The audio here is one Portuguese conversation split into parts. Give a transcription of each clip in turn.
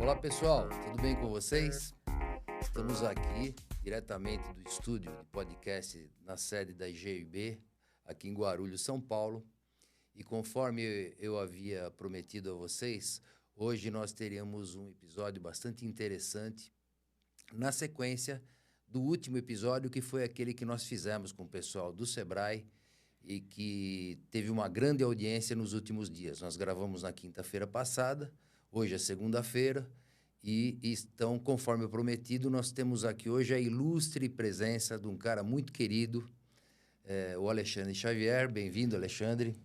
Olá pessoal, tudo bem com vocês? Estamos aqui diretamente do estúdio de podcast na sede da IGIB, aqui em Guarulhos, São Paulo. E conforme eu havia prometido a vocês, hoje nós teremos um episódio bastante interessante na sequência do último episódio, que foi aquele que nós fizemos com o pessoal do Sebrae e que teve uma grande audiência nos últimos dias. Nós gravamos na quinta-feira passada, hoje é segunda-feira, e então, conforme prometido, nós temos aqui hoje a ilustre presença de um cara muito querido, o Alexandre Xavier. Bem-vindo, Alexandre.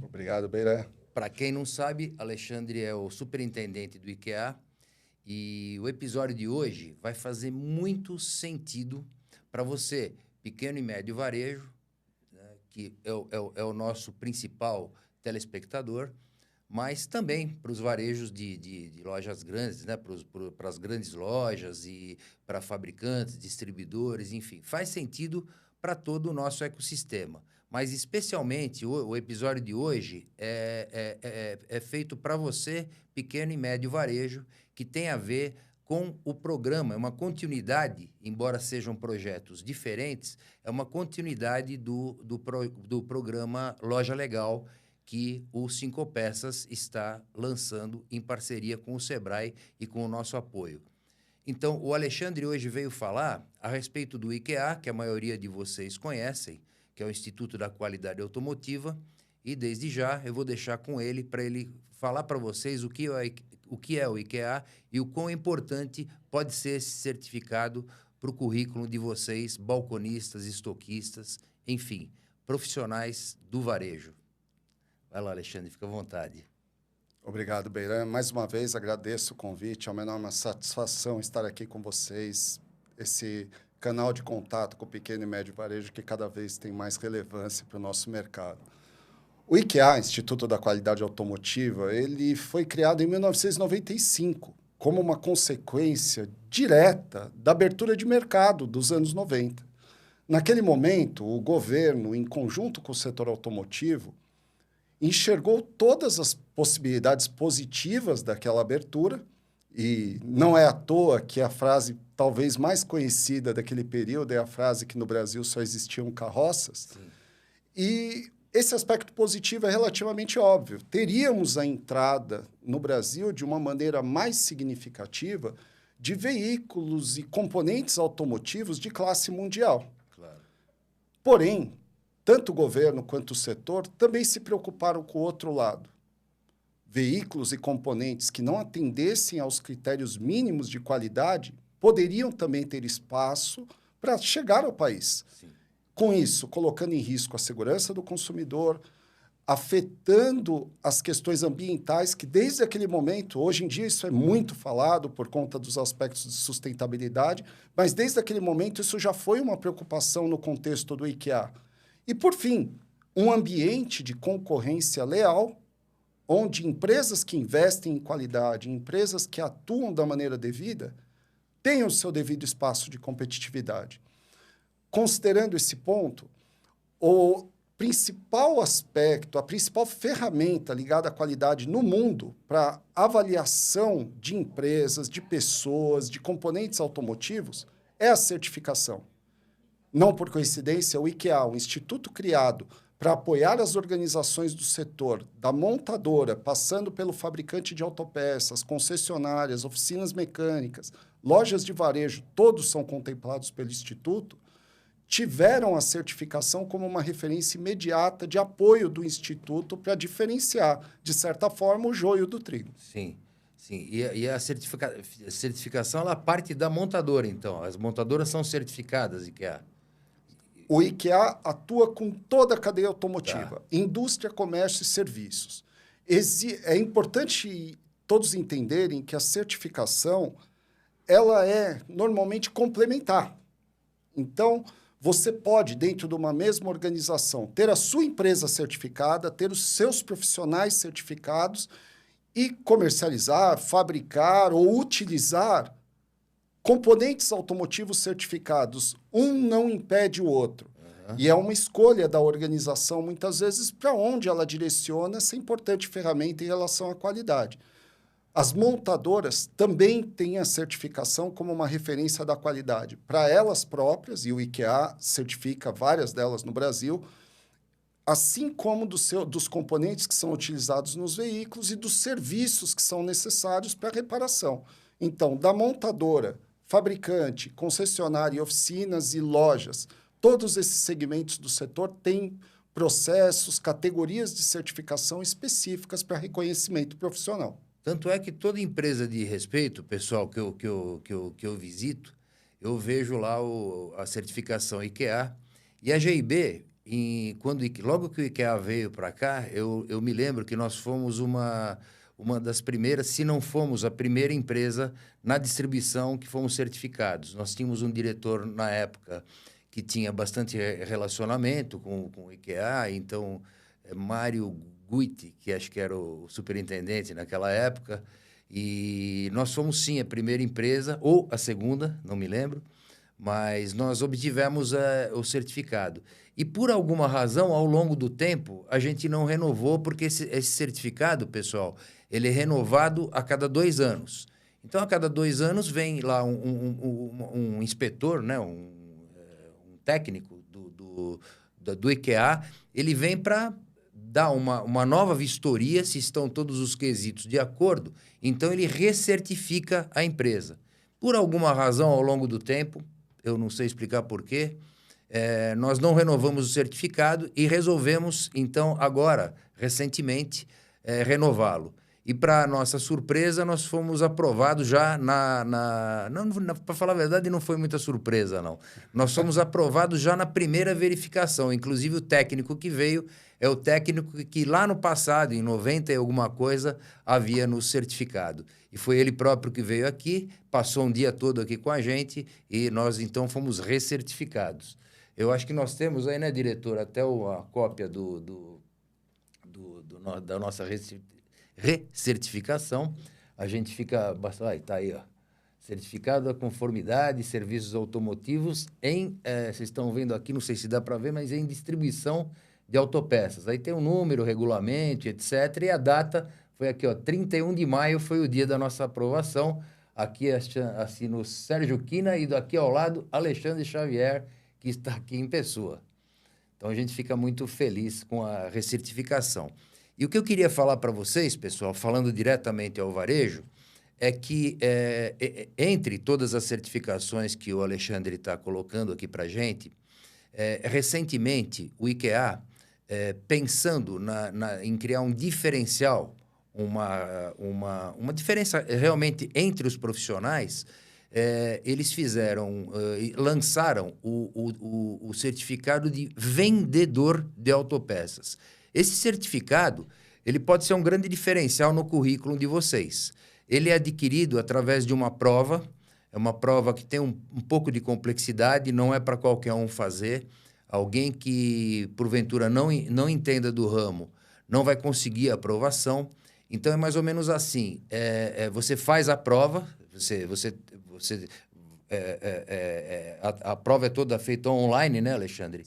Obrigado, Beira. Para quem não sabe, Alexandre é o superintendente do IKEA e o episódio de hoje vai fazer muito sentido para você, pequeno e médio varejo, né, que é o nosso principal telespectador, mas também para os varejos de lojas grandes, né? Para as grandes lojas e para fabricantes, distribuidores, enfim. Faz sentido para todo o nosso ecossistema. Mas, especialmente, o episódio de hoje é feito para você, pequeno e médio varejo, que tem a ver com o programa. É uma continuidade, embora sejam projetos diferentes, é uma continuidade do programa Loja Legal, que o Cinco Peças está lançando em parceria com o Sebrae e com o nosso apoio. Então, o Alexandre hoje veio falar a respeito do IKEA, que a maioria de vocês conhecem, que é o Instituto da Qualidade Automotiva, e desde já eu vou deixar com ele para ele falar para vocês o que é o IKEA e o quão importante pode ser esse certificado para o currículo de vocês, balconistas, estoquistas, enfim, profissionais do varejo. Vai lá, Alexandre, fica à vontade. Obrigado, Beira. Mais uma vez, agradeço o convite. É uma enorme satisfação estar aqui com vocês. Esse canal de contato com o pequeno e médio varejo que cada vez tem mais relevância para o nosso mercado. O IKEA, Instituto da Qualidade Automotiva, ele foi criado em 1995 como uma consequência direta da abertura de mercado dos anos 90. Naquele momento, o governo, em conjunto com o setor automotivo, enxergou todas as possibilidades positivas daquela abertura, e não é à toa que a frase talvez mais conhecida daquele período é a frase que no Brasil só existiam carroças. Sim. E esse aspecto positivo é relativamente óbvio. Teríamos a entrada no Brasil de uma maneira mais significativa de veículos e componentes automotivos de classe mundial. Claro. Porém, tanto o governo quanto o setor também se preocuparam com o outro lado. Veículos e componentes que não atendessem aos critérios mínimos de qualidade poderiam também ter espaço para chegar ao país. Sim. Com isso, colocando em risco a segurança do consumidor, afetando as questões ambientais, que desde aquele momento, hoje em dia isso é muito falado por conta dos aspectos de sustentabilidade, mas desde aquele momento isso já foi uma preocupação no contexto do IKEA. E, por fim, um ambiente de concorrência leal, onde empresas que investem em qualidade, empresas que atuam da maneira devida, tenham o seu devido espaço de competitividade. Considerando esse ponto, o principal aspecto, a principal ferramenta ligada à qualidade no mundo para avaliação de empresas, de pessoas, de componentes automotivos, é a certificação. Não por coincidência, o IKEA, um instituto criado para apoiar as organizações do setor, da montadora, passando pelo fabricante de autopeças, concessionárias, oficinas mecânicas, lojas de varejo, todos são contemplados pelo instituto, tiveram a certificação como uma referência imediata de apoio do instituto para diferenciar, de certa forma, o joio do trigo. Sim. Sim, e a certificação, ela parte da montadora, então. As montadoras são certificadas, IKEA. O IKEA atua com toda a cadeia automotiva, Tá. Indústria, comércio e serviços. É importante todos entenderem que a certificação ela é normalmente complementar. Então, você pode, dentro de uma mesma organização, ter a sua empresa certificada, ter os seus profissionais certificados e comercializar, fabricar ou utilizar componentes automotivos certificados. Um não impede o outro. Uhum. E é uma escolha da organização, muitas vezes, para onde ela direciona essa importante ferramenta em relação à qualidade. As montadoras também têm a certificação como uma referência da qualidade para elas próprias, e o IKEA certifica várias delas no Brasil, assim como dos componentes que são utilizados nos veículos e dos serviços que são necessários para a reparação. Então, da montadora, fabricante, concessionária, oficinas e lojas, todos esses segmentos do setor têm processos, categorias de certificação específicas para reconhecimento profissional. Tanto é que toda empresa de respeito, pessoal, que eu visito, eu vejo lá a certificação IKEA. E a GIB, logo que o IKEA veio para cá, eu me lembro que nós fomos uma das primeiras, se não fomos a primeira empresa na distribuição que fomos certificados. Nós tínhamos um diretor, na época, que tinha bastante relacionamento com o IKEA, então, Mário Guiti, que acho que era o superintendente naquela época, e nós fomos, sim, a primeira empresa, ou a segunda, não me lembro, mas nós obtivemos o certificado. E, por alguma razão, ao longo do tempo, a gente não renovou, porque esse certificado, pessoal, ele é renovado a cada 2 anos. Então, a cada 2 anos, vem lá um inspetor, né, um técnico do IKEA, ele vem para dar uma nova vistoria, se estão todos os quesitos de acordo, então ele recertifica a empresa. Por alguma razão, ao longo do tempo, eu não sei explicar porquê, nós não renovamos o certificado e resolvemos, então, agora, recentemente, renová-lo. E, para nossa surpresa, nós fomos aprovados já para falar a verdade, não foi muita surpresa, não. Nós fomos aprovados já na primeira verificação. Inclusive, o técnico que veio é o técnico que lá no passado, em 90 e alguma coisa, havia nos certificado. E foi ele próprio que veio aqui, passou um dia todo aqui com a gente e nós, então, fomos recertificados. Eu acho que nós temos aí, né, diretor, até a cópia da nossa recertificação. A gente fica bastante... Tá aí, ó. Certificado da conformidade, serviços automotivos vocês estão vendo aqui, não sei se dá para ver, mas em distribuição de autopeças. Aí tem um número, regulamento, etc. E a data foi aqui, ó, 31 de maio foi o dia da nossa aprovação. Aqui assino Sérgio Quina e daqui ao lado Alexandre Xavier, que está aqui em pessoa. Então, a gente fica muito feliz com a recertificação. E o que eu queria falar para vocês, pessoal, falando diretamente ao varejo, é que entre todas as certificações que o Alexandre está colocando aqui para a gente, recentemente o IKEA, pensando em criar um diferencial, uma diferença realmente entre os profissionais, eles lançaram o certificado de vendedor de autopeças. Esse certificado, ele pode ser um grande diferencial no currículo de vocês. Ele é adquirido através de uma prova, é uma prova que tem um pouco de complexidade, não é para qualquer um fazer. Alguém que, porventura, não entenda do ramo, não vai conseguir a aprovação. Então, é mais ou menos assim, você faz a prova, a prova é toda feita online, né, Alexandre?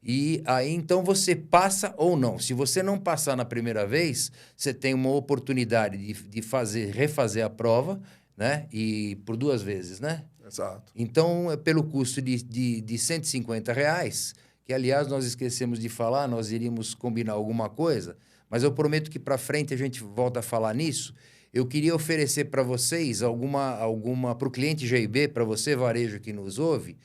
E aí, então, você passa ou não. Se você não passar na primeira vez, você tem uma oportunidade de refazer a prova, né? E por 2 vezes, né? Exato. Então, pelo custo de R$150, que, aliás, nós esquecemos de falar, nós iríamos combinar alguma coisa, mas eu prometo que para frente a gente volta a falar nisso. Eu queria oferecer para vocês para o cliente GIB, para você, varejo, que nos ouve,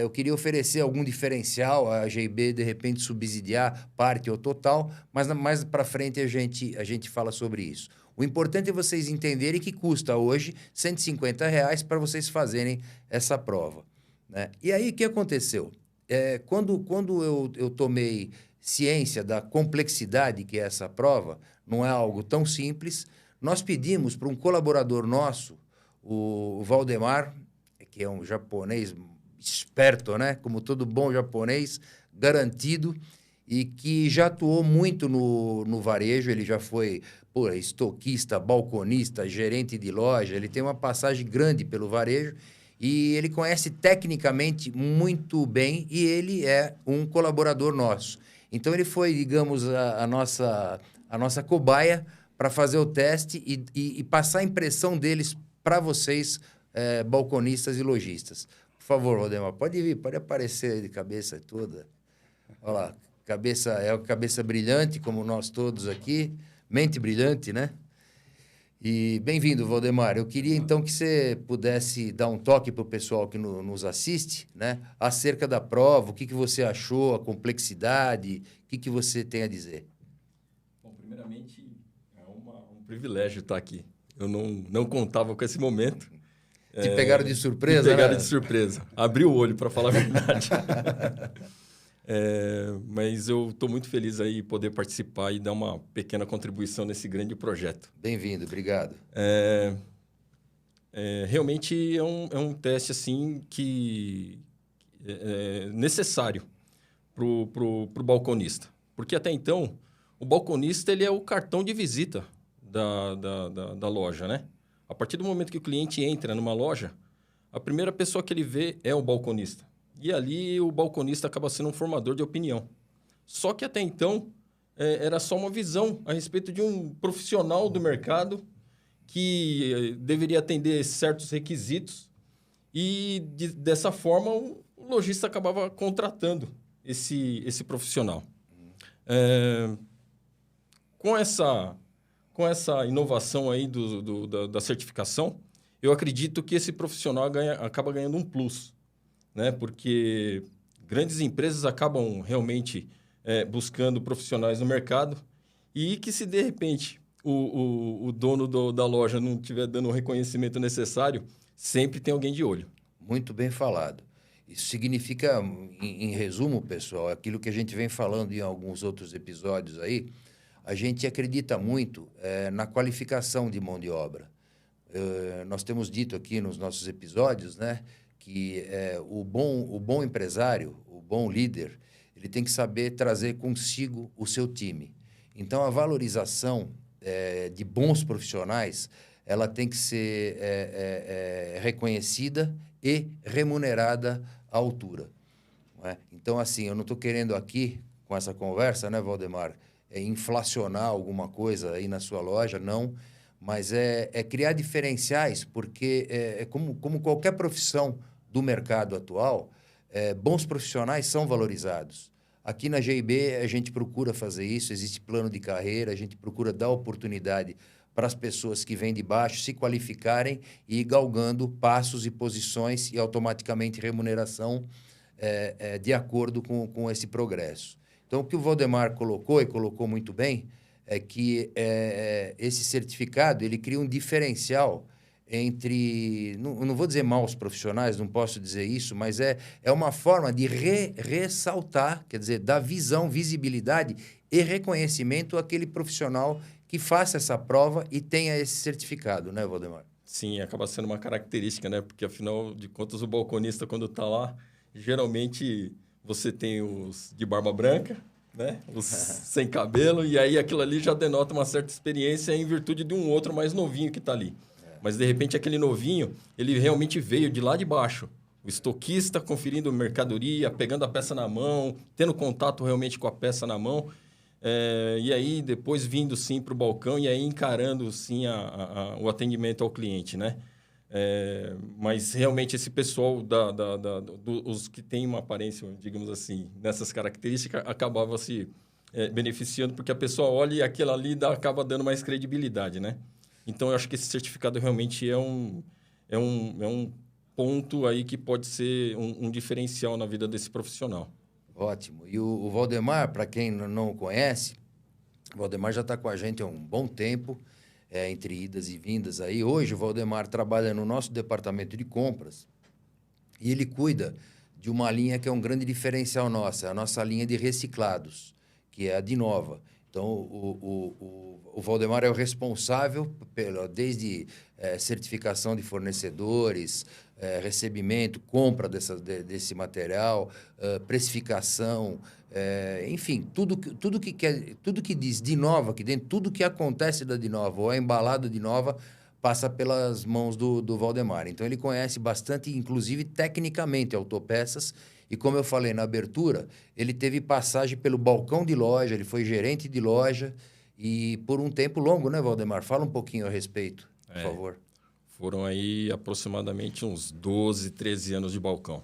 eu queria oferecer algum diferencial, a GIB, de repente, subsidiar parte ou total, mas mais para frente a gente fala sobre isso. O importante é vocês entenderem que custa hoje R$150 para vocês fazerem essa prova, né? E aí, o que aconteceu? Quando eu tomei ciência da complexidade que é essa prova, não é algo tão simples, nós pedimos para um colaborador nosso, o Valdemar, que é um japonês esperto, né? Como todo bom japonês, garantido, e que já atuou muito no varejo. Ele já foi estoquista, balconista, gerente de loja. Ele tem uma passagem grande pelo varejo e ele conhece tecnicamente muito bem e ele é um colaborador nosso. Então, ele foi, digamos, a nossa cobaia para fazer o teste e passar a impressão deles para vocês, balconistas e lojistas. Por favor, Valdemar, pode vir, pode aparecer de cabeça toda. Olha lá, cabeça brilhante, como nós todos aqui, mente brilhante, né? E bem-vindo, Valdemar. Eu queria, então, que você pudesse dar um toque para o pessoal que nos assiste, né? Acerca da prova, o que você achou, a complexidade, o que você tem a dizer? Bom, primeiramente, é um privilégio estar aqui. Eu não contava com esse momento. Te pegaram de surpresa, né? Me pegaram né? de surpresa. Abri o olho, para falar a verdade. Mas eu estou muito feliz aí poder participar e dar uma pequena contribuição nesse grande projeto. Bem-vindo, obrigado. Realmente é um teste assim que é necessário para o balconista. Porque até então, o balconista ele é o cartão de visita da loja, né? A partir do momento que o cliente entra numa loja, a primeira pessoa que ele vê é o balconista. E ali o balconista acaba sendo um formador de opinião. Só que até então era só uma visão a respeito de um profissional do mercado que deveria atender certos requisitos e dessa forma o lojista acabava contratando esse profissional. Com essa inovação aí da certificação, eu acredito que esse profissional acaba ganhando um plus, né? Porque grandes empresas acabam realmente buscando profissionais no mercado e que se, de repente, o dono da loja não estiver dando o reconhecimento necessário, sempre tem alguém de olho. Muito bem falado. Isso significa, em resumo, pessoal, aquilo que a gente vem falando em alguns outros episódios aí. A gente acredita muito na qualificação de mão de obra. Nós temos dito aqui nos nossos episódios, né, que o bom empresário, o bom líder, ele tem que saber trazer consigo o seu time. Então, a valorização de bons profissionais, ela tem que ser reconhecida e remunerada à altura. Não é? Então, assim, eu não estou querendo aqui, com essa conversa, né, Valdemar, inflacionar alguma coisa aí na sua loja, não, mas criar diferenciais, porque como qualquer profissão do mercado atual, bons profissionais são valorizados. Aqui na GIB a gente procura fazer isso, existe plano de carreira, a gente procura dar oportunidade para as pessoas que vêm de baixo se qualificarem e ir galgando passos e posições e automaticamente remuneração de acordo com esse progresso. Então, o que o Valdemar colocou, e colocou muito bem, é que esse certificado ele cria um diferencial entre... Não vou dizer maus profissionais, não posso dizer isso, mas é uma forma de ressaltar, quer dizer, dar visão, visibilidade e reconhecimento àquele profissional que faça essa prova e tenha esse certificado, né, Valdemar? Sim, acaba sendo uma característica, né? Porque, afinal de contas, o balconista, quando está lá, geralmente... Você tem os de barba branca, né? Os sem cabelo, e aí aquilo ali já denota uma certa experiência em virtude de um outro mais novinho que está ali. Mas, de repente, aquele novinho, ele realmente veio de lá de baixo. O estoquista conferindo mercadoria, pegando a peça na mão, tendo contato realmente com a peça na mão. E aí, depois, vindo, sim, para o balcão e aí encarando, sim, o atendimento ao cliente, né? Mas realmente esse pessoal os que têm uma aparência, digamos assim, nessas características, acabava se beneficiando, porque a pessoa olha e aquilo ali acaba dando mais credibilidade, né? Então, eu acho que esse certificado realmente é um ponto aí que pode ser um diferencial na vida desse profissional. Ótimo. E o Valdemar, para quem não o conhece, o Valdemar já está com a gente há um bom tempo, entre idas e vindas aí. Hoje, o Valdemar trabalha no nosso departamento de compras e ele cuida de uma linha que é um grande diferencial nossa, a nossa linha de reciclados, que é a Dinova. Então, o Valdemar é o responsável desde certificação de fornecedores, recebimento, compra desse material, precificação, enfim, tudo que diz Dinova aqui dentro, tudo que acontece da Dinova ou é embalado Dinova, passa pelas mãos do Valdemar. Então, ele conhece bastante, inclusive tecnicamente, autopeças. E como eu falei na abertura, ele teve passagem pelo balcão de loja, ele foi gerente de loja E por um tempo longo, né, Valdemar? Fala um pouquinho a respeito, por favor. Foram aí aproximadamente uns 12, 13 anos de balcão.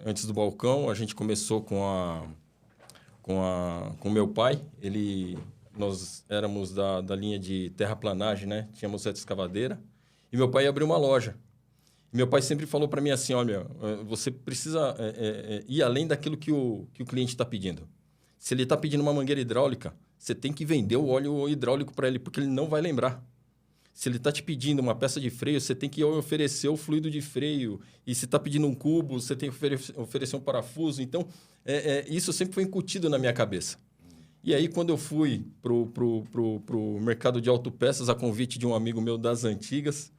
Antes do balcão, a gente começou com meu pai. Nós éramos da linha de terraplanagem, né? Tínhamos seta escavadeira. E meu pai abriu uma loja. Meu pai sempre falou para mim assim, olha, você precisa ir além daquilo que o cliente está pedindo. Se ele está pedindo uma mangueira hidráulica, você tem que vender o óleo hidráulico para ele, porque ele não vai lembrar. Se ele está te pedindo uma peça de freio, você tem que oferecer o fluido de freio. E se está pedindo um cubo, você tem que oferecer um parafuso. Então, isso sempre foi incutido na minha cabeça. E aí, quando eu fui pro mercado de autopeças, a convite de um amigo meu das antigas,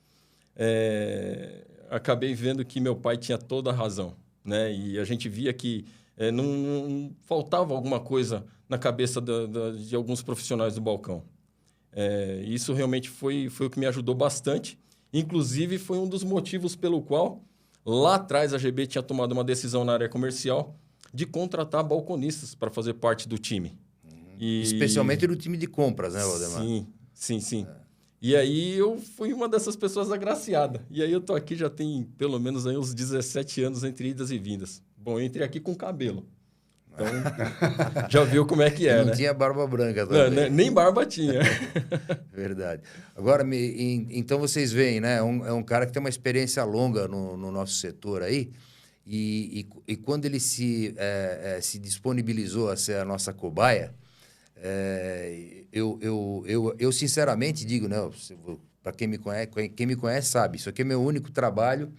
acabei vendo que meu pai tinha toda a razão, né? E a gente via que não faltava alguma coisa na cabeça de alguns profissionais do balcão. Isso realmente foi o que me ajudou bastante. Inclusive, foi um dos motivos pelo qual, lá atrás, a GB tinha tomado uma decisão na área comercial de contratar balconistas para fazer parte do time. Especialmente no time de compras, né, Valdemar? Sim. E aí eu fui uma dessas pessoas agraciadas. E aí eu tô aqui já tem pelo menos aí uns 17 anos entre idas e vindas. Bom, eu entrei aqui com cabelo. Então, já viu como é que é, não né? Tinha barba branca também. Não, nem barba tinha. Verdade. Agora, então vocês veem, né? É um cara que tem uma experiência longa no nosso setor aí. E quando ele se disponibilizou a ser a nossa cobaia, eu sinceramente digo, né? Para quem me conhece sabe, isso aqui é meu único trabalho.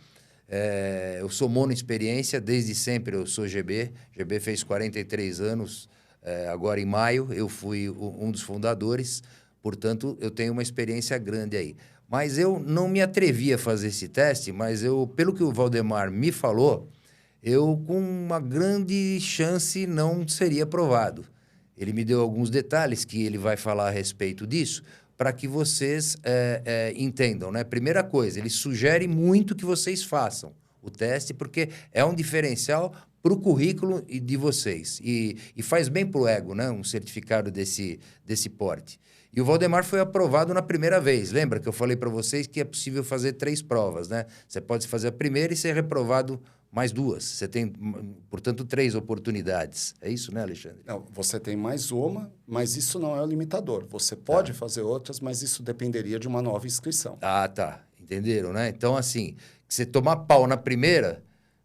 Eu sou monoexperiência, desde sempre eu sou GB. GB fez 43 anos, agora em maio. Eu fui um dos fundadores, portanto, eu tenho uma experiência grande aí. Mas eu não me atrevi a fazer esse teste, mas pelo que o Valdemar me falou, eu com uma grande chance não seria aprovado. Ele me deu alguns detalhes que ele vai falar a respeito disso, para que vocês entendam, né? Primeira coisa, ele sugere muito que vocês façam o teste, porque é um diferencial para o currículo de vocês. E faz bem para o ego, né? Um certificado desse porte. E o Valdemar foi aprovado na primeira vez. Lembra que eu falei para vocês que é possível fazer 3 provas, né? Você pode fazer a primeira e ser reprovado mais 2. Você tem, portanto, 3 oportunidades. É isso, né, Alexandre? Não, você tem mais uma, mas isso não é o limitador. Você pode fazer outras, mas isso dependeria de uma nova inscrição. Ah, tá. Entenderam, né? Então, assim, você tomar pau na primeira...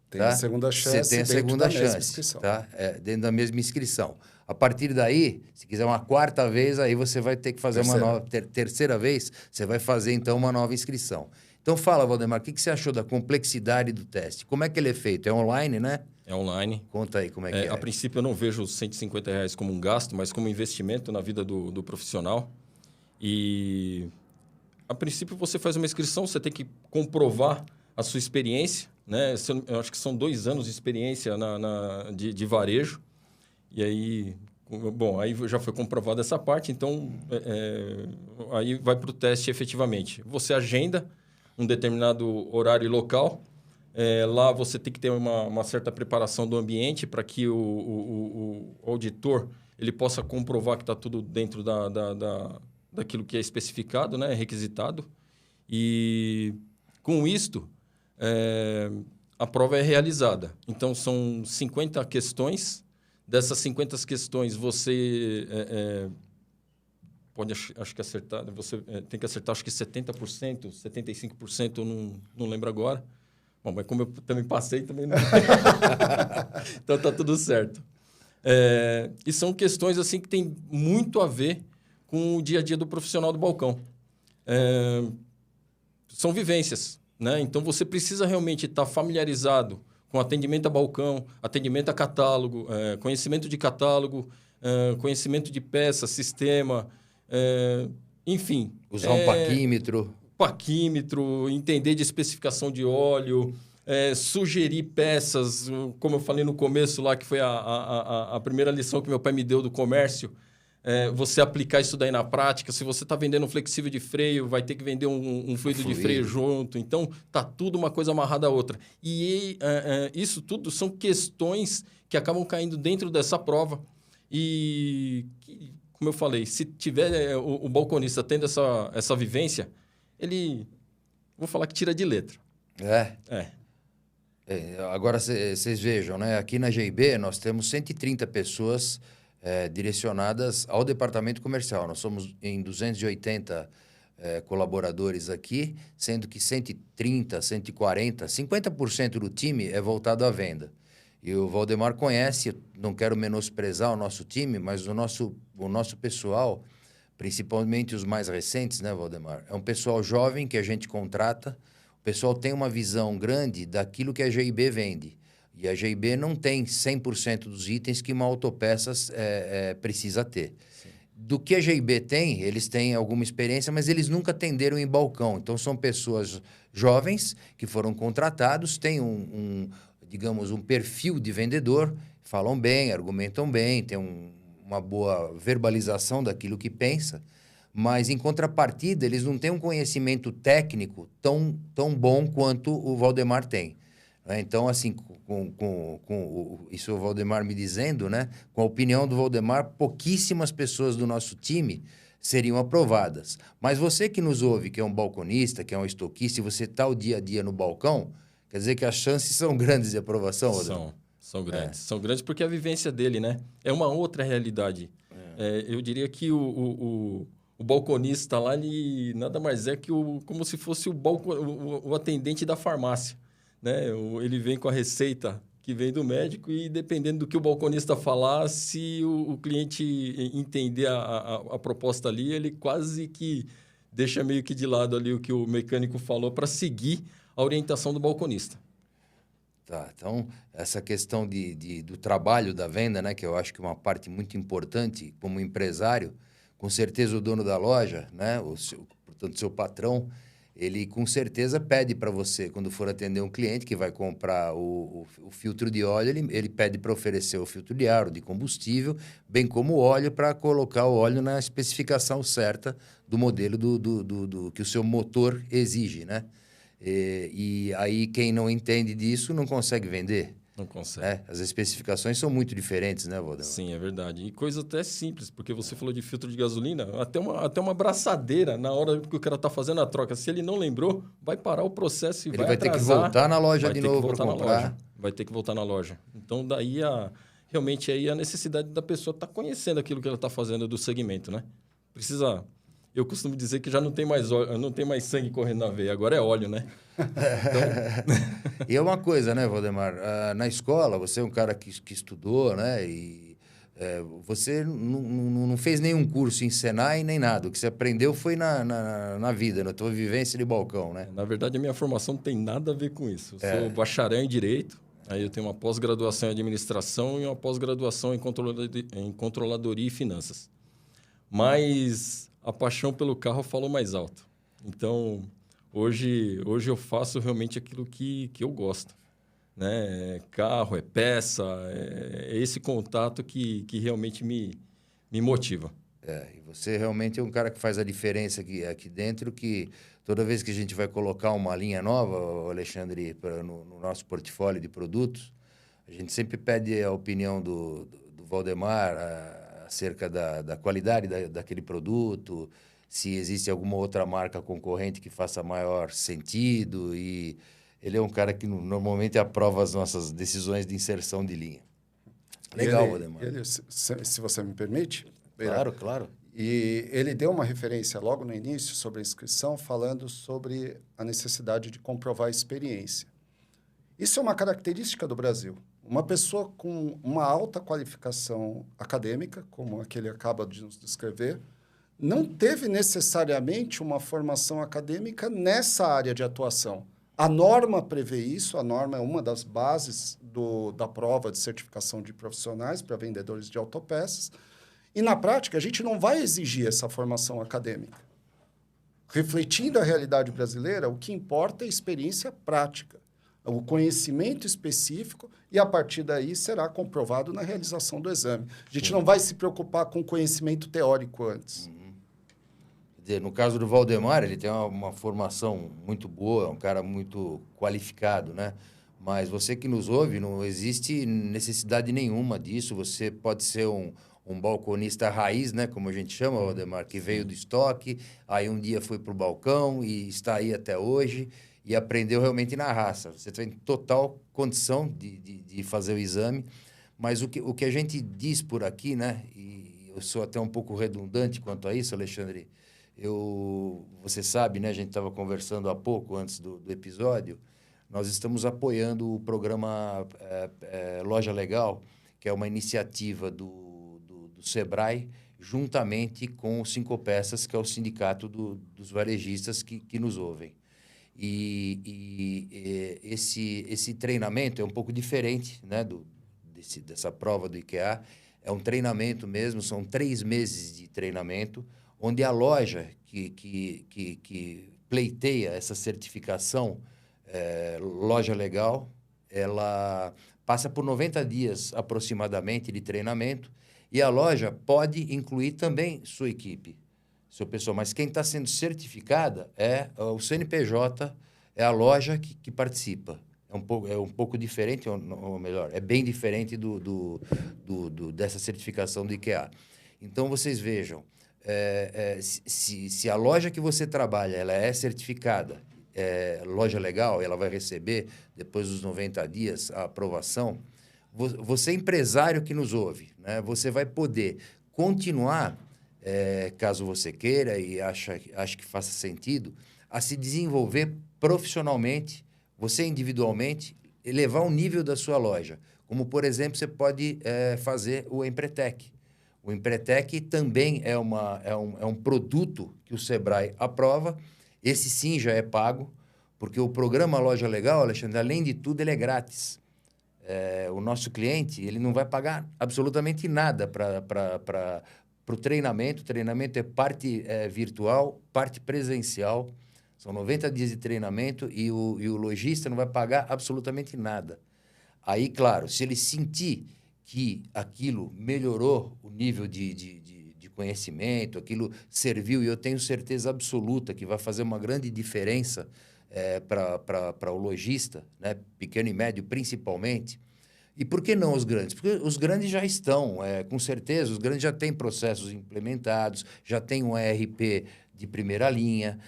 Tem a segunda chance. Você tem a segunda chance, tá? Dentro da mesma inscrição. A partir daí, se quiser uma 4ª vez, aí você vai ter que fazer uma nova... Terceira vez, você vai fazer, então, uma nova inscrição. Então, fala, Valdemar, o que você achou da complexidade do teste? Como é que ele é feito? É online, né? É online. Conta aí como é que é. A princípio, eu não vejo os R$150 como um gasto, mas como investimento na vida do profissional. E, a princípio, você faz uma inscrição, você tem que comprovar a sua experiência, né? Eu acho que são 2 anos de experiência de varejo. E aí, bom, aí já foi comprovada essa parte, então aí vai para o teste efetivamente. Você agenda um determinado horário e local. Lá você tem que ter uma certa preparação do ambiente para que o auditor ele possa comprovar que está tudo dentro daquilo que é especificado, né? Requisitado. E com isto, a prova é realizada. Então, são 50 questões. Dessas 50 questões, você pode, acho que acertar, você tem que acertar, acho que 70%, 75%, eu não lembro agora. Bom, mas como eu também passei, também não... Então, tá tudo certo. E são questões assim que tem muito a ver com o dia a dia do profissional do balcão. São vivências, né? Então, você precisa realmente estar familiarizado com atendimento a balcão, atendimento a catálogo, conhecimento de catálogo, conhecimento de peça, sistema, enfim. Usar um paquímetro. Paquímetro, entender de especificação de óleo, sugerir peças, como eu falei no começo lá, que foi a primeira lição que meu pai me deu do comércio. Você aplicar isso daí na prática. Se você está vendendo um flexível de freio, vai ter que vender um fluido de freio junto. Então, tá tudo uma coisa amarrada à outra. E isso tudo são questões que acabam caindo dentro dessa prova e que como eu falei, se tiver o balconista tendo essa vivência, ele, vou falar que tira de letra. Agora, vocês vejam, né? Aqui na GIB, nós temos 130 pessoas direcionadas ao departamento comercial. Nós somos em 280 colaboradores aqui, sendo que 130, 140, 50% do time é voltado à venda. E o Valdemar conhece, não quero menosprezar o nosso time, mas o nosso pessoal, principalmente os mais recentes, né, Valdemar? É um pessoal jovem que a gente contrata. O pessoal tem uma visão grande daquilo que a GIB vende. E a GIB não tem 100% dos itens que uma autopeças precisa ter. Sim. Do que a GIB tem, eles têm alguma experiência, mas eles nunca atenderam em balcão. Então, são pessoas jovens que foram contratados, têm digamos, um perfil de vendedor, falam bem, argumentam bem, têm uma boa verbalização daquilo que pensa, mas, em contrapartida, eles não têm um conhecimento técnico tão bom quanto o Valdemar tem. Então, assim, isso o Valdemar me dizendo, né? Com a opinião do Valdemar, pouquíssimas pessoas do nosso time seriam aprovadas. Mas você que nos ouve, que é um balconista, que é um estoquista, e você está o dia a dia no balcão, quer dizer que as chances são grandes de aprovação, Valdemar? São grandes. São grandes porque a vivência dele, né? É uma outra realidade. Eu diria que o balconista lá, ele nada mais é que como se fosse o atendente da farmácia. Né? Ele vem com a receita que vem do médico e, dependendo do que o balconista falar, se o cliente entender a proposta ali, ele quase que deixa meio que de lado ali o que o mecânico falou para seguir a orientação do balconista. Tá, então, essa questão do trabalho da venda, né, que eu acho que é uma parte muito importante como empresário, com certeza o dono da loja, né, portanto, seu patrão, ele com certeza pede para você, quando for atender um cliente que vai comprar o filtro de óleo, ele pede para oferecer o filtro de ar, o de combustível, bem como o óleo, para colocar o óleo na especificação certa do modelo do que o seu motor exige, né? E aí quem não entende disso não consegue vender. Não consegue. As especificações são muito diferentes, né, Valdemar? Sim, é verdade. E coisa até simples, porque você falou de filtro de gasolina, até uma braçadeira na hora que o cara está fazendo a troca. Se ele não lembrou, vai parar o processo e ele vai ter que voltar na loja de novo para comprar. Vai ter que voltar na loja. Então, daí, realmente, aí a necessidade da pessoa estar conhecendo aquilo que ela está fazendo do segmento, né? Precisa... Eu costumo dizer que já não tem mais óleo, não tem mais sangue correndo na veia, agora é óleo, né? Então... E é uma coisa, né, Valdemar? Na escola, você é um cara que estudou, né? E você não fez nenhum curso em Senai nem nada. O que você aprendeu foi na vida, na tua vivência de balcão, né? Na verdade, a minha formação não tem nada a ver com isso. Eu sou bacharel em Direito, aí eu tenho uma pós-graduação em Administração e uma pós-graduação em Controladoria e Finanças. Mas... a paixão pelo carro falou mais alto. Então, hoje eu faço realmente aquilo que eu gosto. Né? Carro, peça, é esse contato que realmente me motiva. E você realmente é um cara que faz a diferença aqui dentro, que toda vez que a gente vai colocar uma linha nova, Alexandre, no nosso portfólio de produtos, a gente sempre pede a opinião do Valdemar, acerca da qualidade daquele produto, se existe alguma outra marca concorrente que faça maior sentido, e ele é um cara que normalmente aprova as nossas decisões de inserção de linha. Legal, Valdemar. Se você me permite. Claro. E ele deu uma referência logo no início sobre a inscrição, falando sobre a necessidade de comprovar a experiência. Isso é uma característica do Brasil. Uma pessoa com uma alta qualificação acadêmica, como a que ele acaba de nos descrever, não teve necessariamente uma formação acadêmica nessa área de atuação. A norma prevê isso, a norma é uma das bases da prova de certificação de profissionais para vendedores de autopeças, e na prática a gente não vai exigir essa formação acadêmica. Refletindo a realidade brasileira, o que importa é a experiência prática, o conhecimento específico, e a partir daí será comprovado na realização do exame. A gente não vai se preocupar com conhecimento teórico antes. Quer dizer, no caso do Valdemar, ele tem uma formação muito boa, é um cara muito qualificado, né? Mas você que nos ouve, não existe necessidade nenhuma disso. Você pode ser um um balconista raiz, né, como a gente chama, Waldemar, que veio do estoque, aí um dia foi para o balcão e está aí até hoje e aprendeu realmente na raça. Você tem total condição de fazer o exame, mas o que a gente diz por aqui, né, e eu sou até um pouco redundante quanto a isso, Alexandre, você sabe, né, a gente estava conversando há pouco, antes do episódio, nós estamos apoiando o programa Loja Legal, que é uma iniciativa do Sebrae, juntamente com o Cinco Peças, que é o sindicato dos varejistas que nos ouvem. Esse treinamento é um pouco diferente, né, dessa prova do IKEA. É um treinamento mesmo, são 3 meses de treinamento, onde a loja que pleiteia essa certificação, Loja Legal, ela passa por 90 dias aproximadamente de treinamento, e a loja pode incluir também sua equipe, seu pessoal. Mas quem está sendo certificada é o CNPJ, é a loja que participa. É um pouco diferente, ou melhor, é bem diferente dessa certificação do IKEA. Então, vocês vejam, se a loja que você trabalha ela é certificada, loja legal, ela vai receber, depois dos 90 dias, a aprovação. Você, empresário que nos ouve, né, você vai poder continuar, caso você queira e ache que faça sentido, a se desenvolver profissionalmente, você individualmente, elevar o nível da sua loja. Como, por exemplo, você pode fazer o Empretec. O Empretec também é um produto que o Sebrae aprova. Esse sim já é pago, porque o programa Loja Legal, Alexandre, além de tudo, ele é grátis. O nosso cliente ele não vai pagar absolutamente nada para o treinamento. O treinamento é parte virtual, parte presencial. São 90 dias de treinamento e o lojista não vai pagar absolutamente nada. Aí, claro, se ele sentir que aquilo melhorou o nível de conhecimento, aquilo serviu, e eu tenho certeza absoluta que vai fazer uma grande diferença para o lojista, né, pequeno e médio principalmente. E por que não os grandes? Porque os grandes já estão, com certeza, os grandes já têm processos implementados, já têm um ERP de primeira linha,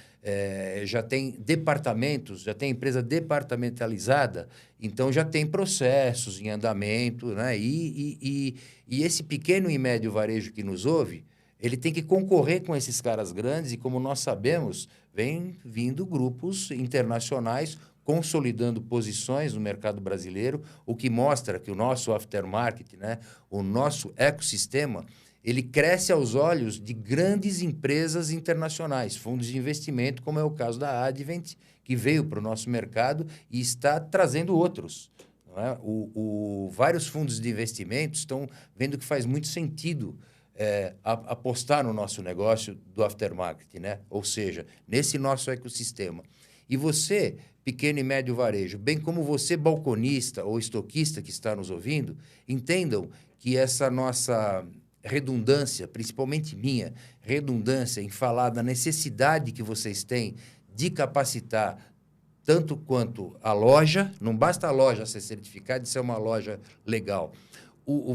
já tem departamentos, já tem empresa departamentalizada, então já tem processos em andamento, né? E esse pequeno e médio varejo que nos ouve, ele tem que concorrer com esses caras grandes e, como nós sabemos, vem vindo grupos internacionais consolidando posições no mercado brasileiro, o que mostra que o nosso aftermarket, né, o nosso ecossistema, ele cresce aos olhos de grandes empresas internacionais, fundos de investimento, como é o caso da Advent, que veio para o nosso mercado e está trazendo outros. Não é? Vários fundos de investimento estão vendo que faz muito sentido apostar no nosso negócio do aftermarket, né? Ou seja, nesse nosso ecossistema. E você, pequeno e médio varejo, bem como você, balconista ou estoquista que está nos ouvindo, entendam que essa nossa redundância, principalmente minha, redundância em falar da necessidade que vocês têm de capacitar tanto quanto a loja, não basta a loja ser certificada de ser uma loja legal.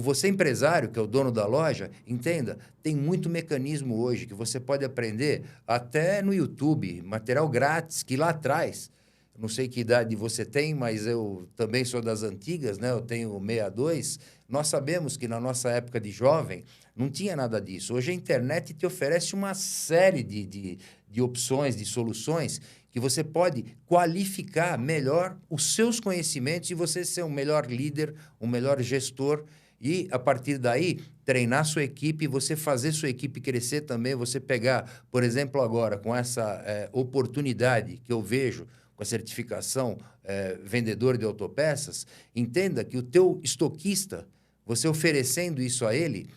Você empresário, que é o dono da loja, entenda, tem muito mecanismo hoje que você pode aprender até no YouTube, material grátis, que lá atrás, não sei que idade você tem, mas eu também sou das antigas, né? Eu tenho 62. Nós sabemos que na nossa época de jovem não tinha nada disso. Hoje a internet te oferece uma série de opções, de soluções, que você pode qualificar melhor os seus conhecimentos e você ser um melhor líder, um melhor gestor e, a partir daí, treinar sua equipe, você fazer sua equipe crescer também, você pegar, por exemplo, agora, com essa oportunidade que eu vejo com a certificação vendedor de autopeças, entenda que o teu estoquista, você oferecendo isso a ele,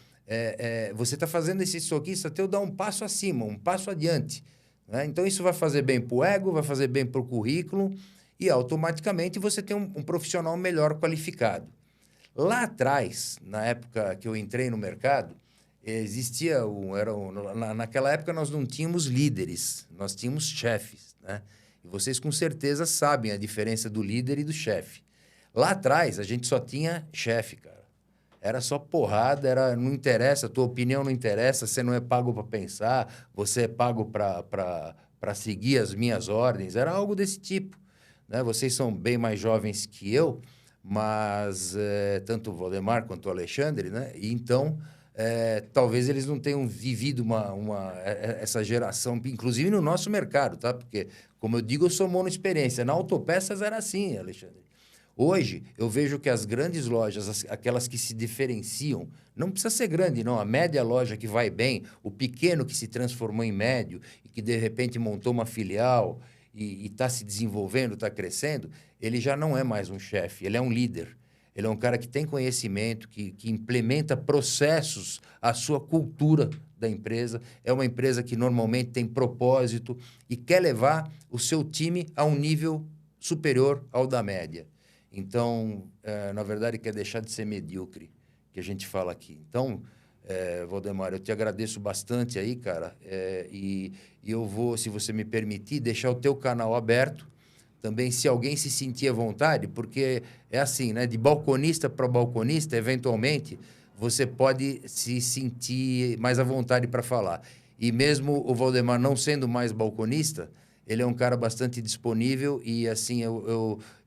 você está fazendo esse estoquista teu dar um passo acima, um passo adiante. Né? Então, isso vai fazer bem para o ego, vai fazer bem para o currículo e, automaticamente, você tem um profissional melhor qualificado. Lá atrás, na época que eu entrei no mercado, existia naquela época nós não tínhamos líderes, nós tínhamos chefes, né? E vocês com certeza sabem a diferença do líder e do chefe. Lá atrás, a gente só tinha chefe, cara. Era só porrada, não interessa, tua opinião não interessa, você não é pago para pensar, você é pago para seguir as minhas ordens. Era algo desse tipo, né? Vocês são bem mais jovens que eu, mas tanto o Valdemar quanto o Alexandre, né? E então, talvez eles não tenham vivido essa geração, inclusive no nosso mercado, tá? Porque, como eu digo, eu sou monoexperiência. Na Autopeças era assim, Alexandre. Hoje, eu vejo que as grandes lojas, aquelas que se diferenciam, não precisa ser grande, não. A média loja que vai bem, o pequeno que se transformou em médio e que, de repente, montou uma filial e está se desenvolvendo, está crescendo, ele já não é mais um chefe, ele é um líder. Ele é um cara que tem conhecimento, que implementa processos, a sua cultura da empresa. É uma empresa que normalmente tem propósito e quer levar o seu time a um nível superior ao da média. Então, na verdade, quer deixar de ser medíocre, que a gente fala aqui. Então, Valdemar, eu te agradeço bastante aí, cara, e eu vou, se você me permitir, deixar o teu canal aberto, também se alguém se sentir à vontade, porque é assim, né, de balconista para balconista, eventualmente, você pode se sentir mais à vontade para falar. E mesmo o Valdemar não sendo mais balconista, ele é um cara bastante disponível e, assim,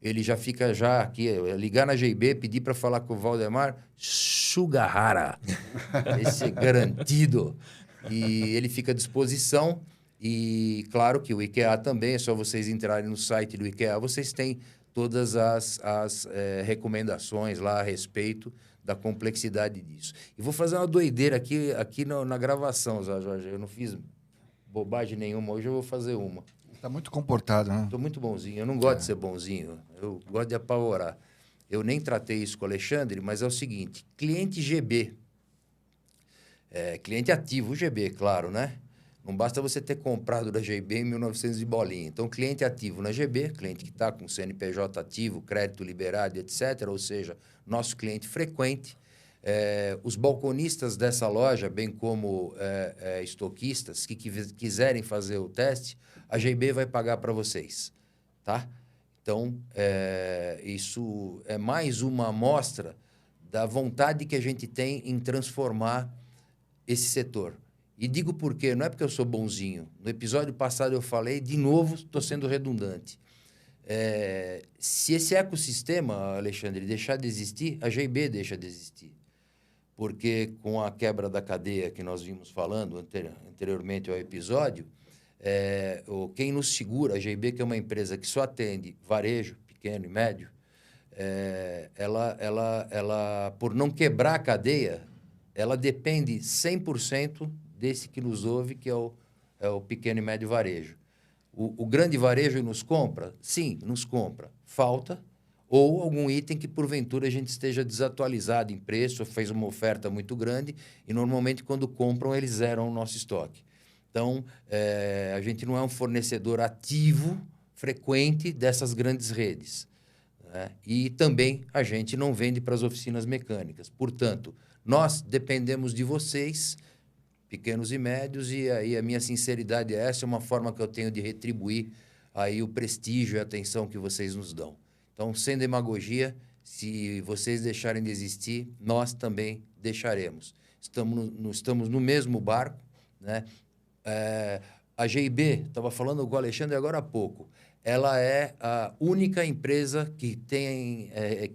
ele já fica aqui, ligar na GIB, pedir para falar com o Valdemar, Sugahara. Esse é garantido. E ele fica à disposição. E, claro, que o IKEA também, é só vocês entrarem no site do IKEA, vocês têm todas as recomendações lá a respeito da complexidade disso. E vou fazer uma doideira aqui na gravação, Jorge. Eu não fiz bobagem nenhuma, hoje eu vou fazer uma. Tá muito comportado, né? Estou muito bonzinho. Eu não gosto de ser bonzinho. Eu gosto de apavorar. Eu nem tratei isso com o Alexandre, mas é o seguinte. Cliente GB. Cliente ativo, GB, claro, né? Não basta você ter comprado da GB em 1900 de bolinha. Então, cliente ativo na GB, cliente que está com CNPJ ativo, crédito liberado, etc. Ou seja, nosso cliente frequente. Os balconistas dessa loja, bem como estoquistas que quiserem fazer o teste, a GB vai pagar para vocês, tá? Então, isso é mais uma amostra da vontade que a gente tem em transformar esse setor. E digo por quê, não é porque eu sou bonzinho. No episódio passado eu falei, de novo, estou sendo redundante. Se esse ecossistema, Alexandre, deixar de existir, a GB deixa de existir. Porque com a quebra da cadeia que nós vimos falando anteriormente ao episódio, quem nos segura, a GIB, que é uma empresa que só atende varejo, pequeno e médio, ela, por não quebrar a cadeia, ela depende 100% desse que nos ouve, que é o pequeno e médio varejo. O grande varejo nos compra? Sim, nos compra. Falta ou algum item que, porventura, a gente esteja desatualizado em preço, fez uma oferta muito grande e, normalmente, quando compram, eles zeram o nosso estoque. Então, a gente não é um fornecedor ativo, frequente dessas grandes redes, né? E também a gente não vende para as oficinas mecânicas. Portanto, nós dependemos de vocês, pequenos e médios, e aí a minha sinceridade é essa, é uma forma que eu tenho de retribuir aí o prestígio e a atenção que vocês nos dão. Então, sem demagogia, se vocês deixarem de existir, nós também deixaremos. Estamos no mesmo barco, né? A GIB, estava falando com o Alexandre agora há pouco, ela é a única empresa que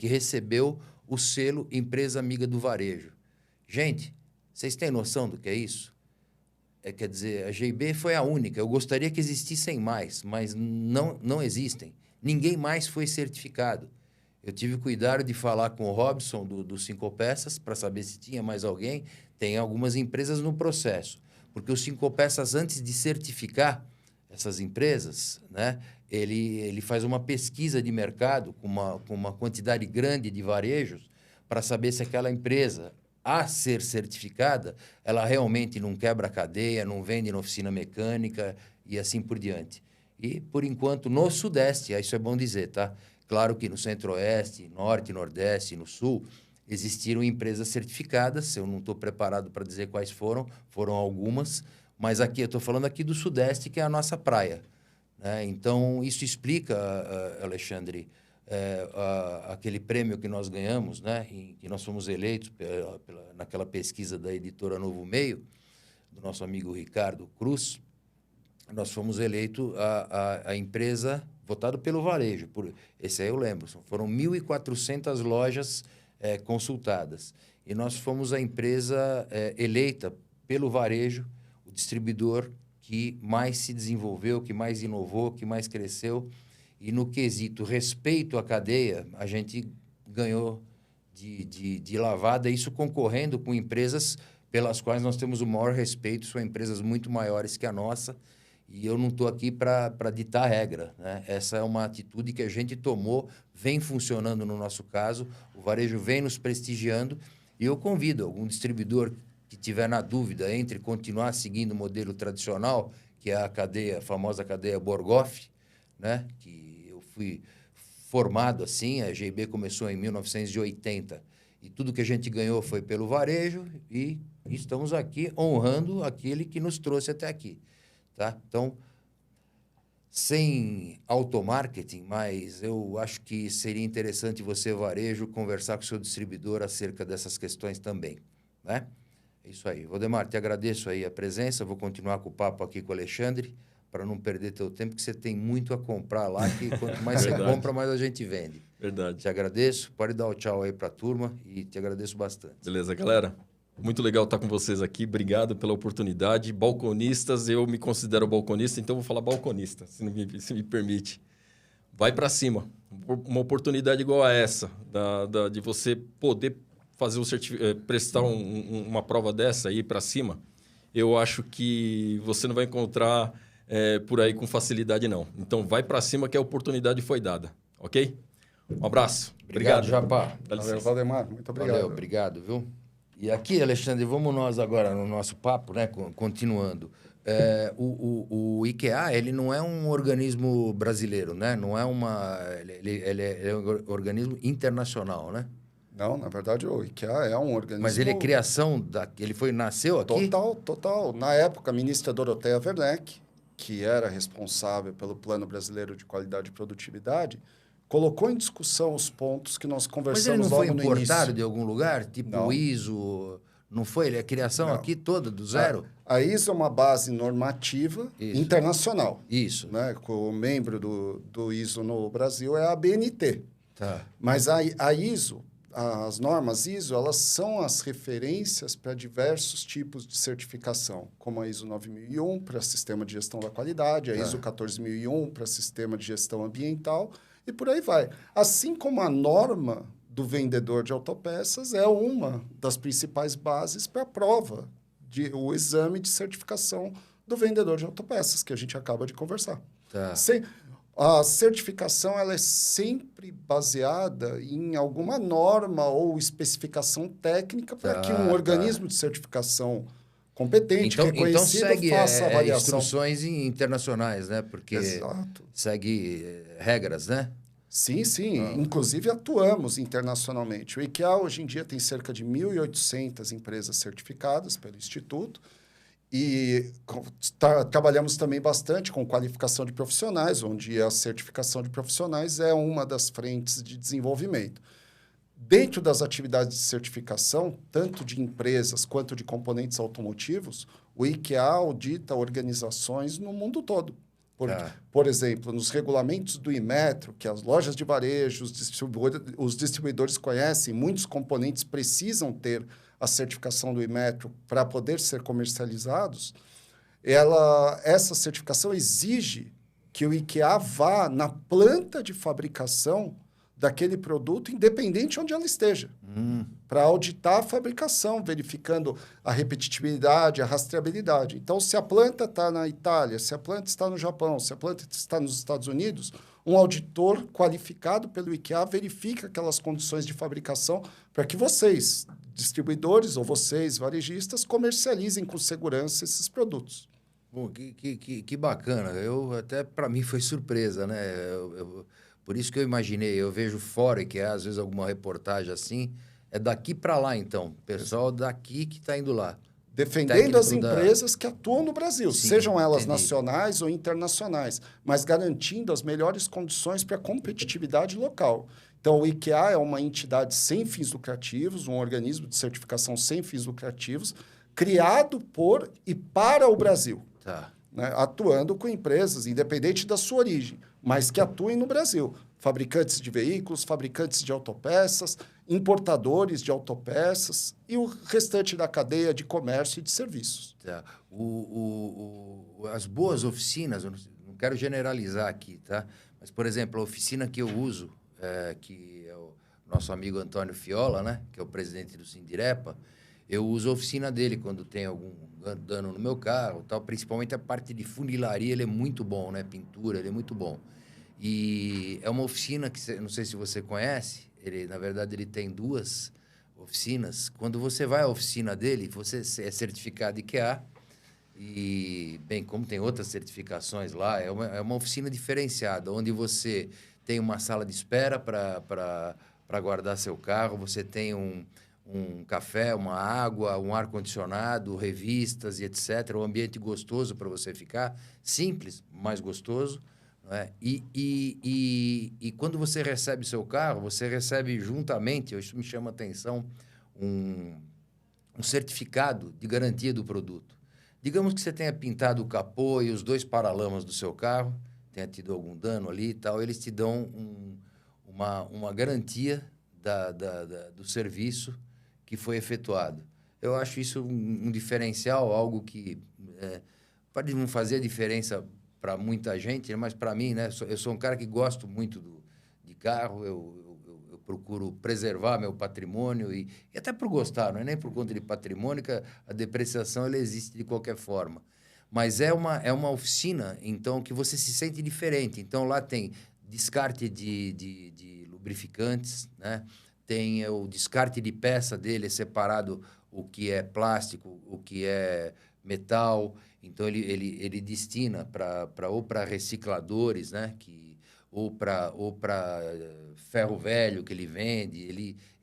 recebeu o selo Empresa Amiga do Varejo. Gente, vocês têm noção do que é isso? Quer dizer, a GIB foi a única. Eu gostaria que existissem mais, mas não existem. Ninguém mais foi certificado. Eu tive cuidado de falar com o Robson, do Cinco Peças, para saber se tinha mais alguém. Tem algumas empresas no processo. Porque o Cinco Peças, antes de certificar essas empresas, né, ele faz uma pesquisa de mercado com uma quantidade grande de varejos para saber se aquela empresa, a ser certificada, ela realmente não quebra a cadeia, não vende na oficina mecânica e assim por diante. E, por enquanto, no Sudeste, isso é bom dizer, tá? Claro que no Centro-Oeste, Norte, Nordeste, no Sul, existiram empresas certificadas, eu não estou preparado para dizer quais foram algumas, mas aqui eu estou falando aqui do Sudeste, que é a nossa praia, né? Então, isso explica, Alexandre, aquele prêmio que nós ganhamos, né, que nós fomos eleitos naquela pesquisa da editora Novo Meio, do nosso amigo Ricardo Cruz, nós fomos eleitos a empresa votada pelo varejo. Esse aí eu lembro, foram 1.400 lojas consultadas. E nós fomos a empresa eleita pelo varejo, o distribuidor que mais se desenvolveu, que mais inovou, que mais cresceu. E no quesito respeito à cadeia, a gente ganhou de lavada, isso concorrendo com empresas pelas quais nós temos o maior respeito, são empresas muito maiores que a nossa, e eu não estou aqui para ditar regra, né? Essa é uma atitude que a gente tomou, vem funcionando no nosso caso, o varejo vem nos prestigiando, e eu convido algum distribuidor que tiver na dúvida entre continuar seguindo o modelo tradicional, que é a famosa cadeia Borghoff, né? Que eu fui formado assim, a GIB começou em 1980, e tudo que a gente ganhou foi pelo varejo, e estamos aqui honrando aquele que nos trouxe até aqui. Tá? Então, sem automarketing, mas eu acho que seria interessante você, varejo, conversar com o seu distribuidor acerca dessas questões também, né? É isso aí. Valdemar, te agradeço aí a presença, vou continuar com o papo aqui com o Alexandre, para não perder teu tempo, que você tem muito a comprar lá, que quanto mais você compra, mais a gente vende. Verdade. Te agradeço, pode dar o tchau aí para a turma e te agradeço bastante. Beleza, galera? Muito legal estar com vocês aqui. Obrigado pela oportunidade. Balconistas, eu me considero balconista, então vou falar balconista, se me permite. Vai para cima. Uma oportunidade igual a essa, de você poder fazer prestar uma prova dessa aí para cima, eu acho que você não vai encontrar por aí com facilidade, não. Então, vai para cima que a oportunidade foi dada, ok? Um abraço. Obrigado, Japá. Valeu, Valdemar. Muito obrigado. Valeu, obrigado, viu? E aqui, Alexandre, vamos nós agora no nosso papo, né? Continuando. O IKEA, ele não é um organismo brasileiro, né? Não é ele é um organismo internacional, né? Não, na verdade, o IKEA é um organismo... Mas ele é criação nasceu aqui? Total. Na época, a ministra Dorothea Werneck, que era responsável pelo Plano Brasileiro de Qualidade e Produtividade, colocou em discussão os pontos que nós conversamos logo no início. Mas ele não foi importado de algum lugar? Tipo não. O ISO... Não foi? Ele é criação não. Aqui toda, do zero? A ISO é uma base normativa internacional. Isso. Né? O membro do ISO no Brasil é a ABNT. Tá. Mas a ISO, as normas ISO, elas são as referências para diversos tipos de certificação, como a ISO 9001 para sistema de gestão da qualidade, a ISO 14001 para sistema de gestão ambiental, e por aí vai. Assim como a norma do vendedor de autopeças é uma das principais bases para a prova, o exame de certificação do vendedor de autopeças, que a gente acaba de conversar. Tá. A certificação ela é sempre baseada em alguma norma ou especificação técnica para que um organismo de certificação competente, reconhecido, segue, faça a avaliação. Instruções internacionais, né? Porque Exato. Segue regras, né? Sim. Inclusive, atuamos internacionalmente. O IKEA, hoje em dia, tem cerca de 1.800 empresas certificadas pelo Instituto e trabalhamos também bastante com qualificação de profissionais, onde a certificação de profissionais é uma das frentes de desenvolvimento. Dentro das atividades de certificação, tanto de empresas quanto de componentes automotivos, o IKEA audita organizações no mundo todo. Por exemplo, nos regulamentos do Inmetro, que as lojas de varejo, os distribuidores conhecem, muitos componentes precisam ter a certificação do Inmetro para poder ser comercializados, essa certificação exige que o IKEA vá na planta de fabricação daquele produto, independente de onde ela esteja, para auditar a fabricação, verificando a repetitividade, a rastreabilidade. Então, se a planta está na Itália, se a planta está no Japão, se a planta está nos Estados Unidos, um auditor qualificado pelo IKEA verifica aquelas condições de fabricação para que vocês, distribuidores, ou vocês, varejistas, comercializem com segurança esses produtos. Bom, que bacana. Até para mim foi surpresa, né? Por isso que eu imaginei, eu vejo fora que às vezes alguma reportagem assim, é daqui para lá então, pessoal daqui que está indo lá. defendendo as técnico empresas que atuam no Brasil, Sim, sejam elas entendi. nacionais ou internacionais, mas garantindo as melhores condições para a competitividade local. Então, o IKEA é uma entidade sem fins lucrativos, um organismo de certificação sem fins lucrativos, criado por e para o Brasil, Tá. né? Atuando com empresas, independente da sua origem, mas que atuem no Brasil. Fabricantes de veículos, fabricantes de autopeças, importadores de autopeças e o restante da cadeia de comércio e de serviços. Tá. As boas oficinas, eu não quero generalizar aqui, tá? Mas, por exemplo, a oficina que eu uso, que é o nosso amigo Antônio Fiola, né? Que é o presidente do Sindirepa, eu uso a oficina dele quando tem algum dano no meu carro, tal. Principalmente a parte de funilaria, ele é muito bom, né? Pintura, ele é muito bom. E é uma oficina que, não sei se você conhece, na verdade, ele tem 2 oficinas. Quando você vai à oficina dele, você é certificado IKEA. E, bem, como tem outras certificações lá, é uma oficina diferenciada, onde você tem uma sala de espera para guardar seu carro, você tem um café, uma água, um ar-condicionado, revistas e etc. Um ambiente gostoso para você ficar, simples, mas gostoso. Não é? E quando você recebe seu carro, você recebe juntamente, isso me chama a atenção, um certificado de garantia do produto. Digamos que você tenha pintado o capô e os 2 paralamas do seu carro, tenha tido algum dano ali e tal, eles te dão uma garantia do serviço que foi efetuado. Eu acho isso um diferencial, algo que pode não fazer diferença para muita gente, mas para mim, né, eu sou um cara que gosto muito de carro, eu procuro preservar meu patrimônio e até por gostar, não é nem por conta de patrimônio, que a depreciação ela existe de qualquer forma. Mas é uma oficina, então, que você se sente diferente. Então, lá tem descarte de lubrificantes, né? Tem o descarte de peça dele, é separado o que é plástico, o que é metal. Então, ele destina ou para recicladores, né? Ou para ferro velho que ele vende,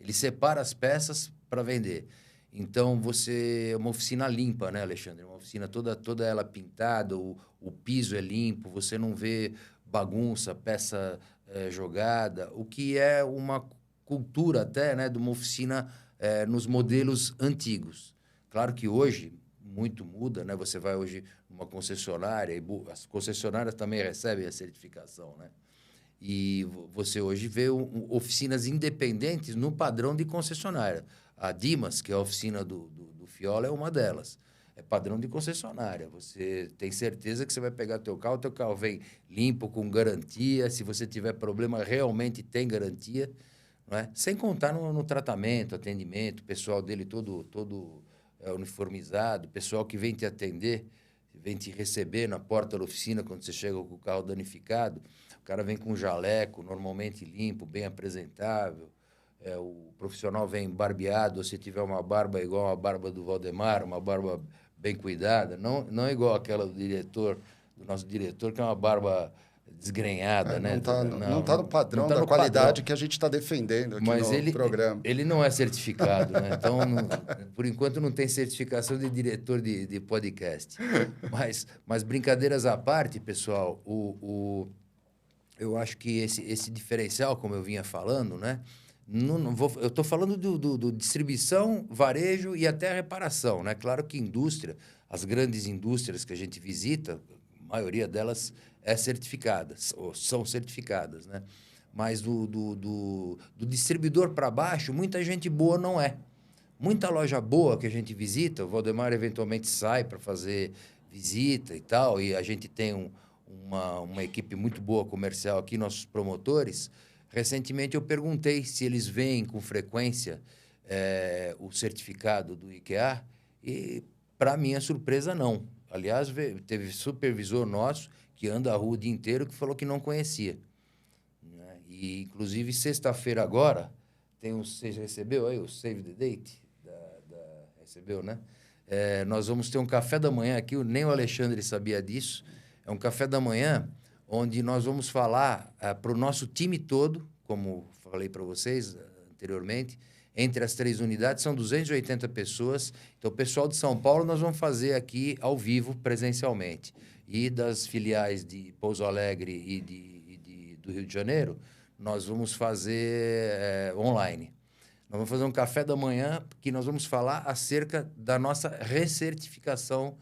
ele separa as peças para vender. Então, é uma oficina limpa, né, Alexandre? Uma oficina toda ela pintada, o piso é limpo, você não vê bagunça, peça jogada, o que é uma cultura até, né, de uma oficina nos modelos antigos. Claro que hoje muito muda, né? Você vai hoje numa concessionária, e as concessionárias também recebem a certificação, né? E você hoje vê oficinas independentes no padrão de concessionária. A Dimas, que é a oficina do Fiola, é uma delas. É padrão de concessionária. Você tem certeza que você vai pegar teu carro vem limpo, com garantia. Se você tiver problema, realmente tem garantia. Não é? Sem contar no tratamento, atendimento, o pessoal dele todo uniformizado, o pessoal que vem te atender, vem te receber na porta da oficina quando você chega com o carro danificado. O cara vem com um jaleco, normalmente limpo, bem apresentável. O profissional vem barbeado, ou se tiver uma barba igual a barba do Valdemar, uma barba bem cuidada, não igual aquela do nosso diretor, que é uma barba desgrenhada, né? Não está no padrão da qualidade que a gente está defendendo aqui no programa. Ele não é certificado, né? Então, por enquanto, não tem certificação de diretor de podcast. Mas brincadeiras à parte, pessoal, eu acho que esse diferencial, como eu vinha falando, né? Eu estou falando do distribuição, varejo e até a reparação, né? Claro que indústria, as grandes indústrias que a gente visita, a maioria delas é certificadas, ou são certificadas, né? Mas do distribuidor para baixo, muita gente boa não é. Muita loja boa que a gente visita, o Valdemar eventualmente sai para fazer visita e tal, e a gente tem uma equipe muito boa comercial aqui, nossos promotores. Recentemente eu perguntei se eles veem com frequência o certificado do IKEA e, para minha surpresa, não. Aliás, teve supervisor nosso que anda a rua o dia inteiro que falou que não conhecia. Né? E, inclusive, sexta-feira agora, você recebeu aí o Save the Date? Recebeu, né? Nós vamos ter um café da manhã aqui, nem o Alexandre sabia disso. É um café da manhã onde nós vamos falar para o nosso time todo, como falei para vocês anteriormente, entre as 3 unidades são 280 pessoas. Então, o pessoal de São Paulo nós vamos fazer aqui ao vivo, presencialmente. E das filiais de Pouso Alegre e do Rio de Janeiro, nós vamos fazer online. Nós vamos fazer um café da manhã que nós vamos falar acerca da nossa recertificação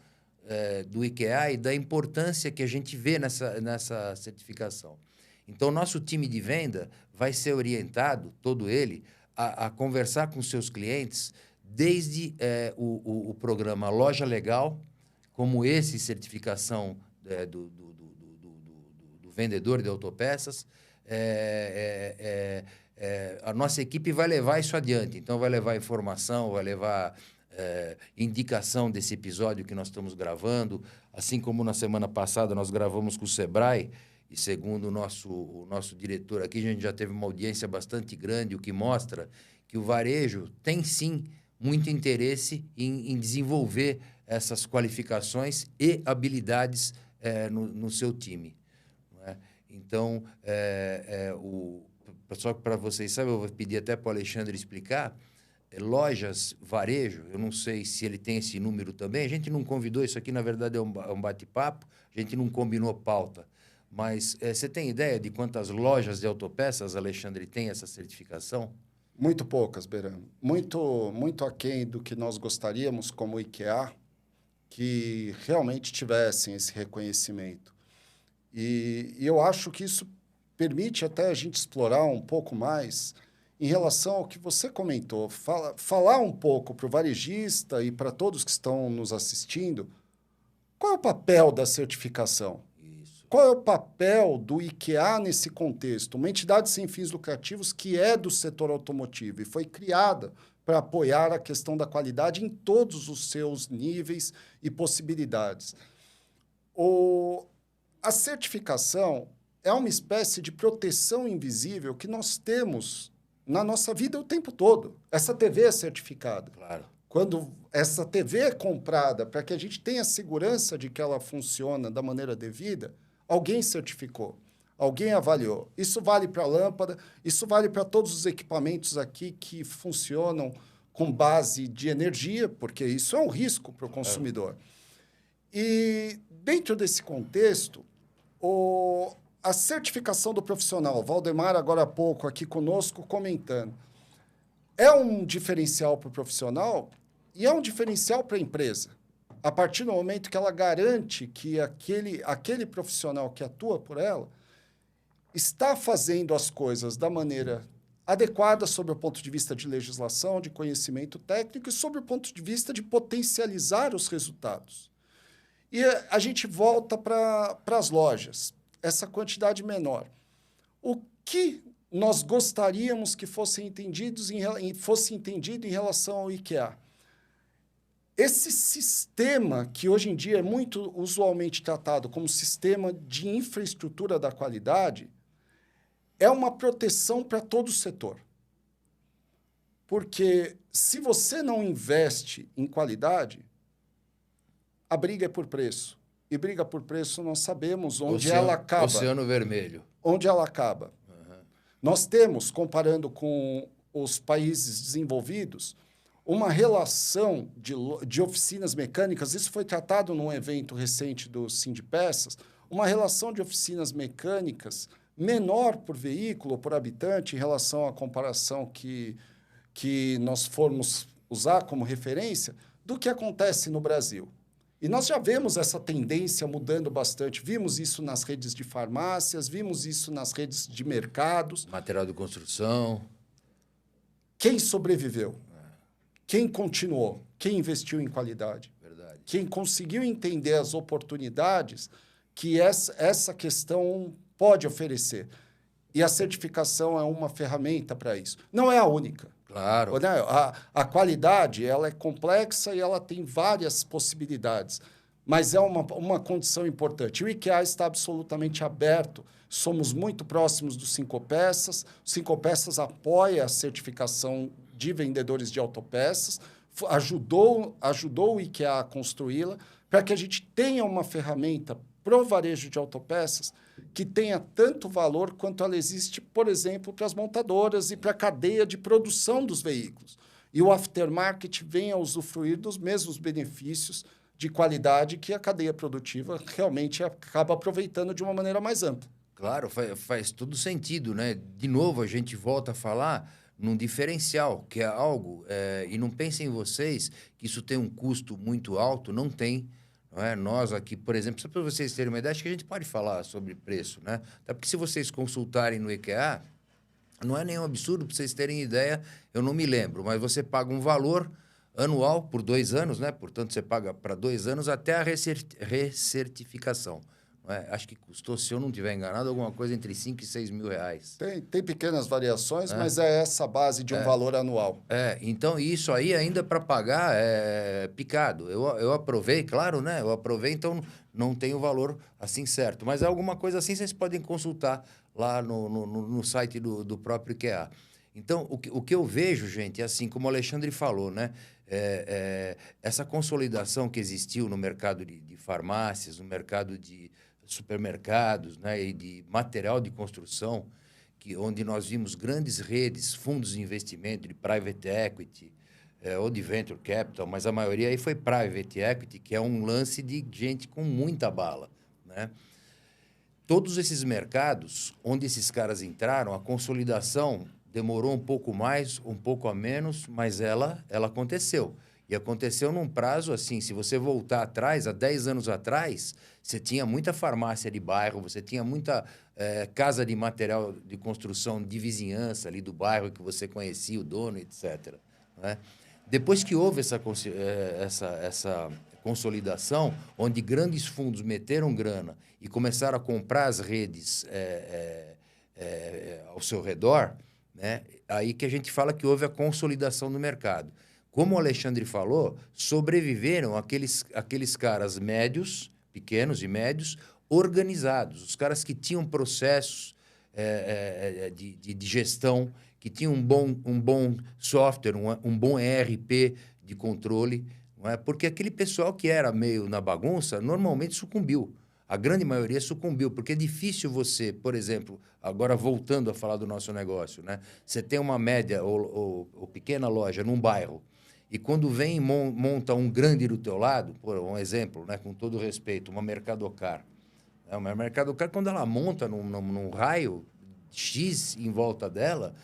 do IKEA e da importância que a gente vê nessa certificação. Então, nosso time de venda vai ser orientado, todo ele, a conversar com seus clientes desde o programa Loja Legal, como esse, certificação do vendedor de autopeças. A nossa equipe vai levar isso adiante. Então, vai levar informação, vai levar indicação desse episódio que nós estamos gravando. Assim como na semana passada nós gravamos com o Sebrae, e segundo o nosso diretor aqui, a gente já teve uma audiência bastante grande, o que mostra que o varejo tem, sim, muito interesse em desenvolver essas qualificações e habilidades no seu time. Não é? Então, só que para vocês saberem, eu vou pedir até para o Alexandre explicar, lojas, varejo, eu não sei se ele tem esse número também, a gente não convidou, isso aqui na verdade é um bate-papo, a gente não combinou pauta, mas você tem ideia de quantas lojas de autopeças, Alexandre, tem essa certificação? Muito poucas, Beran. Muito aquém do que nós gostaríamos como IKEA, que realmente tivessem esse reconhecimento. E eu acho que isso permite até a gente explorar um pouco mais em relação ao que você comentou. Falar um pouco para o varejista e para todos que estão nos assistindo, qual é o papel da certificação? Qual é o papel do IKEA nesse contexto? Uma entidade sem fins lucrativos que é do setor automotivo e foi criada para apoiar a questão da qualidade em todos os seus níveis e possibilidades. A certificação é uma espécie de proteção invisível que nós temos na nossa vida o tempo todo. Essa TV é certificada. Claro. Quando essa TV é comprada para que a gente tenha segurança de que ela funciona da maneira devida, alguém certificou, alguém avaliou. Isso vale para a lâmpada, isso vale para todos os equipamentos aqui que funcionam com base de energia, porque isso é um risco para o consumidor. E, dentro desse contexto, a certificação do profissional, Valdemar, agora há pouco, aqui conosco, comentando, é um diferencial para o profissional e é um diferencial para a empresa. A partir do momento que ela garante que aquele profissional que atua por ela está fazendo as coisas da maneira adequada sob o ponto de vista de legislação, de conhecimento técnico e sob o ponto de vista de potencializar os resultados. E a gente volta para as lojas, essa quantidade menor. O que nós gostaríamos que fosse entendido em relação ao IKEA? Esse sistema, que hoje em dia é muito usualmente tratado como sistema de infraestrutura da qualidade, é uma proteção para todo o setor. Porque se você não investe em qualidade, a briga é por preço. E briga por preço, nós sabemos onde ela acaba. Oceano Vermelho. Onde ela acaba. Uhum. Nós temos, comparando com os países desenvolvidos, uma relação de oficinas mecânicas, isso foi tratado num evento recente do Sindipeças, uma relação de oficinas mecânicas menor por veículo, por habitante, em relação à comparação que nós formos usar como referência, do que acontece no Brasil. E nós já vemos essa tendência mudando bastante. Vimos isso nas redes de farmácias, vimos isso nas redes de mercados. Material de construção. Quem sobreviveu? Quem continuou? Quem investiu em qualidade? Verdade. Quem conseguiu entender as oportunidades que essa questão pode oferecer. E a certificação é uma ferramenta para isso. Não é a única. Claro. A qualidade ela é complexa e ela tem várias possibilidades, mas é uma condição importante. O IKEA está absolutamente aberto. Somos muito próximos do Cinco Peças. O Cinco Peças apoia a certificação de vendedores de autopeças, ajudou o IKEA a construí-la, para que a gente tenha uma ferramenta para o varejo de autopeças que tenha tanto valor quanto ela existe, por exemplo, para as montadoras e para a cadeia de produção dos veículos. E o aftermarket venha a usufruir dos mesmos benefícios de qualidade que a cadeia produtiva realmente acaba aproveitando de uma maneira mais ampla. Claro, faz todo sentido, né? De novo, a gente volta a falar num diferencial, que é algo... e não pensem vocês que isso tem um custo muito alto, não tem. Não é? Nós aqui, por exemplo, só para vocês terem uma ideia, acho que a gente pode falar sobre preço, né? Até porque se vocês consultarem no IKEA, não é nenhum absurdo, para vocês terem ideia, eu não me lembro, mas você paga um valor anual por 2 anos, né? Portanto, você paga para 2 anos até a recertificação. Não é? Acho que custou, se eu não estiver enganado, alguma coisa entre 5 e 6 mil reais. Tem pequenas variações, mas é essa base de um valor anual. Então isso aí ainda para pagar é picado. Eu aprovei, claro, né? Eu aprovei, então não tem o valor assim certo. Mas alguma coisa assim vocês podem consultar lá no site do próprio IKEA. Então, o que eu vejo, gente, é assim, como o Alexandre falou, né? Essa consolidação que existiu no mercado de farmácias, no mercado de supermercados, né? E de material de construção, onde nós vimos grandes redes, fundos de investimento, de private equity, ou de venture capital, mas a maioria aí foi private equity, que é um lance de gente com muita bala, né? Todos esses mercados, onde esses caras entraram, a consolidação demorou um pouco mais, um pouco a menos, mas ela aconteceu. E aconteceu num prazo assim, se você voltar atrás, há 10 anos atrás, você tinha muita farmácia de bairro, você tinha muita casa de material de construção de vizinhança ali do bairro que você conhecia, o dono, etc. Né? Depois que houve essa consolidação, onde grandes fundos meteram grana e começaram a comprar as redes ao seu redor, né? Aí que a gente fala que houve a consolidação do mercado. Como o Alexandre falou, sobreviveram aqueles caras médios, pequenos e médios, organizados. Os caras que tinham processos de gestão, que tinham um bom software, um bom ERP de controle. Não é? Porque aquele pessoal que era meio na bagunça, normalmente sucumbiu. A grande maioria sucumbiu, porque é difícil você, por exemplo, agora voltando a falar do nosso negócio, né? Você tem uma média ou pequena loja num bairro, e quando vem e monta um grande do teu lado, por um exemplo, né, com todo respeito, uma Mercadocar. Uma Mercadocar, quando ela monta num raio X em volta dela,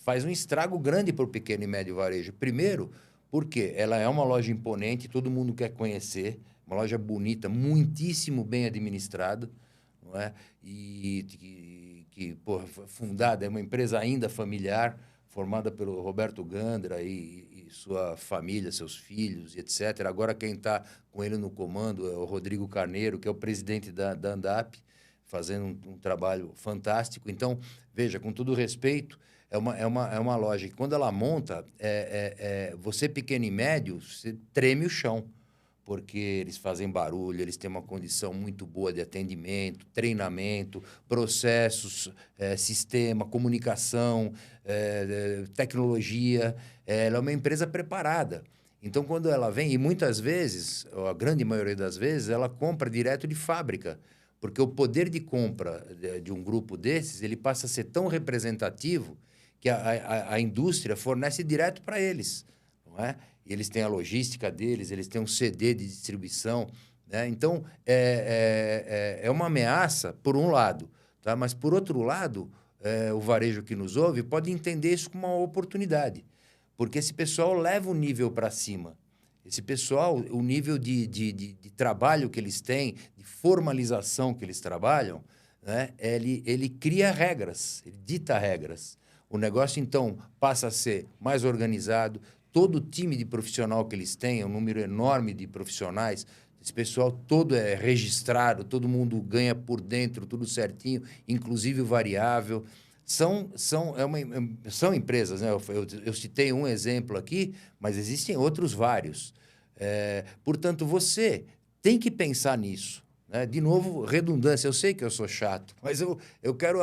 faz um estrago grande para o pequeno e médio varejo. Primeiro, porque ela é uma loja imponente, todo mundo quer conhecer, uma loja bonita, muitíssimo bem administrada, não é? E que foi fundada, é uma empresa ainda familiar, formada pelo Roberto Gandra e sua família, seus filhos, etc. Agora quem está com ele no comando é o Rodrigo Carneiro, que é o presidente da Andap, fazendo um trabalho fantástico. Então, veja, com todo respeito, é uma loja que, quando ela monta, você pequeno e médio, você treme o chão, porque eles fazem barulho, eles têm uma condição muito boa de atendimento, treinamento, processos, sistema, comunicação, tecnologia. Ela é uma empresa preparada. Então, quando ela vem, e muitas vezes, ou a grande maioria das vezes, ela compra direto de fábrica, porque o poder de compra de um grupo desses, ele passa a ser tão representativo que a indústria fornece direto para eles, não é? Eles têm a logística deles, eles têm um CD de distribuição, né? Então, é uma ameaça, por um lado, tá? Mas, por outro lado, o varejo que nos ouve pode entender isso como uma oportunidade, porque esse pessoal leva o nível para cima. Esse pessoal, o nível de trabalho que eles têm, de formalização que eles trabalham, né? Ele cria regras, ele dita regras. O negócio, então, passa a ser mais organizado. Todo o time de profissional que eles têm, um número enorme de profissionais, esse pessoal todo é registrado, todo mundo ganha por dentro, tudo certinho, inclusive o variável. São empresas, né? Eu citei um exemplo aqui, mas existem outros vários. Portanto, você tem que pensar nisso, né? De novo, redundância. Eu sei que eu sou chato, mas eu quero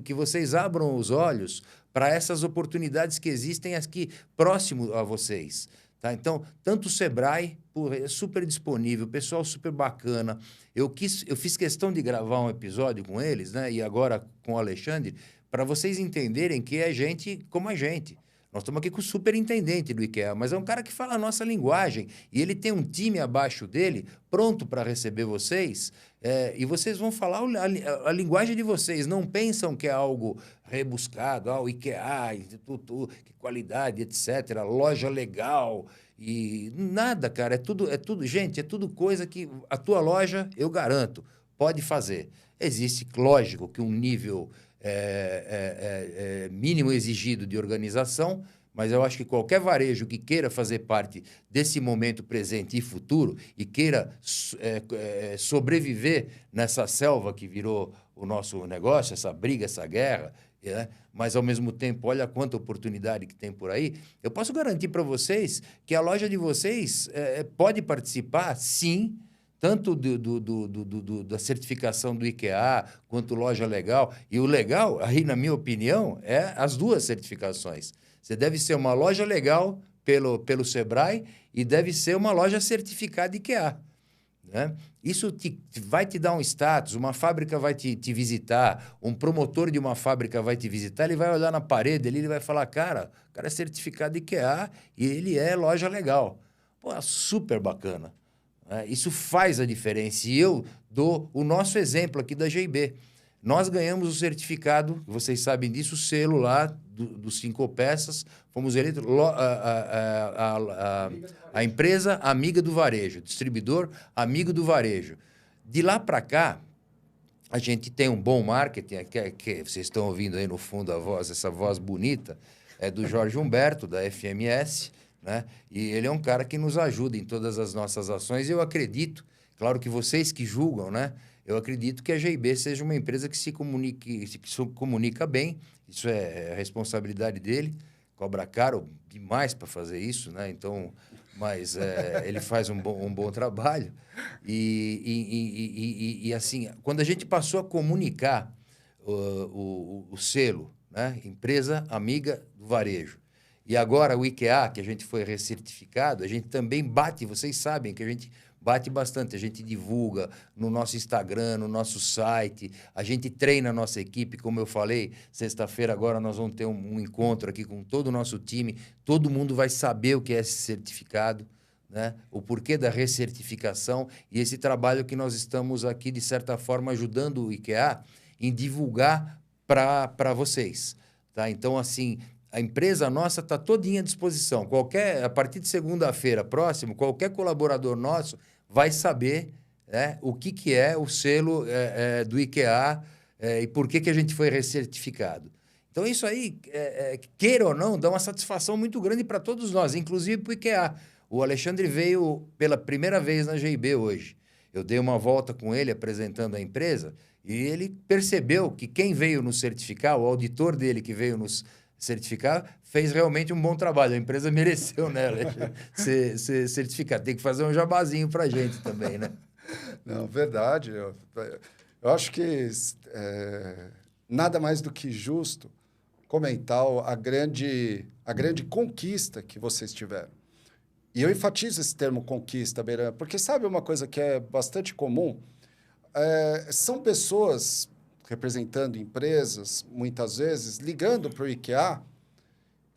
que vocês abram os olhos para essas oportunidades que existem aqui próximo a vocês. Tá? Então, tanto o Sebrae, é super disponível, pessoal super bacana. Eu fiz questão de gravar um episódio com eles, né? E agora com o Alexandre, para vocês entenderem que é gente como a gente. Nós estamos aqui com o superintendente do IKEA, mas é um cara que fala a nossa linguagem. E ele tem um time abaixo dele pronto para receber vocês. E vocês vão falar a linguagem de vocês. Não pensam que é algo rebuscado, o IKEA, instituto, que qualidade, etc. Loja legal. E nada, cara. É tudo, gente, é tudo coisa que a tua loja, eu garanto, pode fazer. Existe, lógico, que um nível mínimo exigido de organização, mas eu acho que qualquer varejo que queira fazer parte desse momento presente e futuro e queira sobreviver nessa selva que virou o nosso negócio, essa briga, essa guerra, mas, ao mesmo tempo, olha quanta oportunidade que tem por aí, eu posso garantir para vocês que a loja de vocês pode participar, sim, tanto da certificação do IKEA, quanto loja legal. E o legal, aí, na minha opinião, é as duas certificações. Você deve ser uma loja legal pelo Sebrae e deve ser uma loja certificada IKEA. Né? Isso vai te dar um status, uma fábrica vai te visitar, um promotor de uma fábrica vai te visitar, ele vai olhar na parede, ele vai falar, cara, o cara é certificado IKEA e ele é loja legal. Pô, super bacana. Isso faz a diferença. E eu dou o nosso exemplo aqui da GIB. Nós ganhamos o certificado, vocês sabem disso, o selo lá dos 5 peças. Fomos eleitos a empresa amiga do varejo, distribuidor amigo do varejo. De lá para cá, a gente tem um bom marketing, que vocês estão ouvindo aí no fundo a voz, essa voz bonita, é do Jorge Humberto, da FMS, né? E ele é um cara que nos ajuda em todas as nossas ações. Eu acredito, claro que vocês que julgam, né? Eu acredito que a GIB seja uma empresa que se comunica bem. Isso é a responsabilidade dele. Cobra caro demais para fazer isso, né? Então, mas ele faz um bom trabalho. E assim, quando a gente passou a comunicar o selo, né? Empresa amiga do varejo, e agora o IKEA, que a gente foi recertificado, a gente também bate, vocês sabem que a gente bate bastante, a gente divulga no nosso Instagram, no nosso site, a gente treina a nossa equipe, como eu falei, sexta-feira agora nós vamos ter um encontro aqui com todo o nosso time, todo mundo vai saber o que é esse certificado, né? O porquê da recertificação e esse trabalho que nós estamos aqui, de certa forma, ajudando o IKEA em divulgar para vocês, tá? Então, assim, a empresa nossa está todinha à disposição. A partir de segunda-feira próximo, qualquer colaborador nosso vai saber o que é o selo do IKEA e por que a gente foi recertificado. Então, isso aí, queira ou não, dá uma satisfação muito grande para todos nós, inclusive para o IKEA. O Alexandre veio pela primeira vez na GIB hoje. Eu dei uma volta com ele apresentando a empresa e ele percebeu que quem veio nos certificar, o auditor dele que veio nos certificar, fez realmente um bom trabalho. A empresa mereceu, né, ser certificada. Tem que fazer um jabazinho para a gente também, né? Não, verdade. Eu acho que nada mais do que justo comentar a grande conquista que vocês tiveram. E eu enfatizo esse termo conquista, Beiran, porque sabe uma coisa que é bastante comum? São pessoas representando empresas, muitas vezes, ligando para o IKEA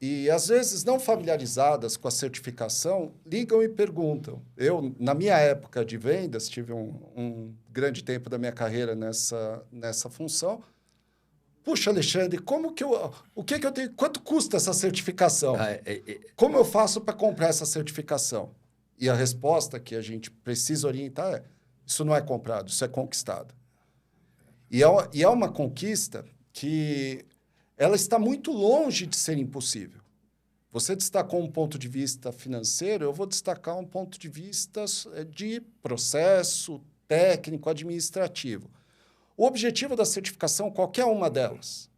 e, às vezes, não familiarizadas com a certificação, ligam e perguntam. Eu, na minha época de vendas, tive um grande tempo da minha carreira nessa função. Puxa, Alexandre, o que eu tenho? Quanto custa essa certificação? Como eu faço para comprar essa certificação? E a resposta que a gente precisa orientar é: isso não é comprado, isso é conquistado. E é uma conquista que ela está muito longe de ser impossível. Você destacou um ponto de vista financeiro, eu vou destacar um ponto de vista de processo técnico, administrativo. O objetivo da certificação, qualquer uma delas,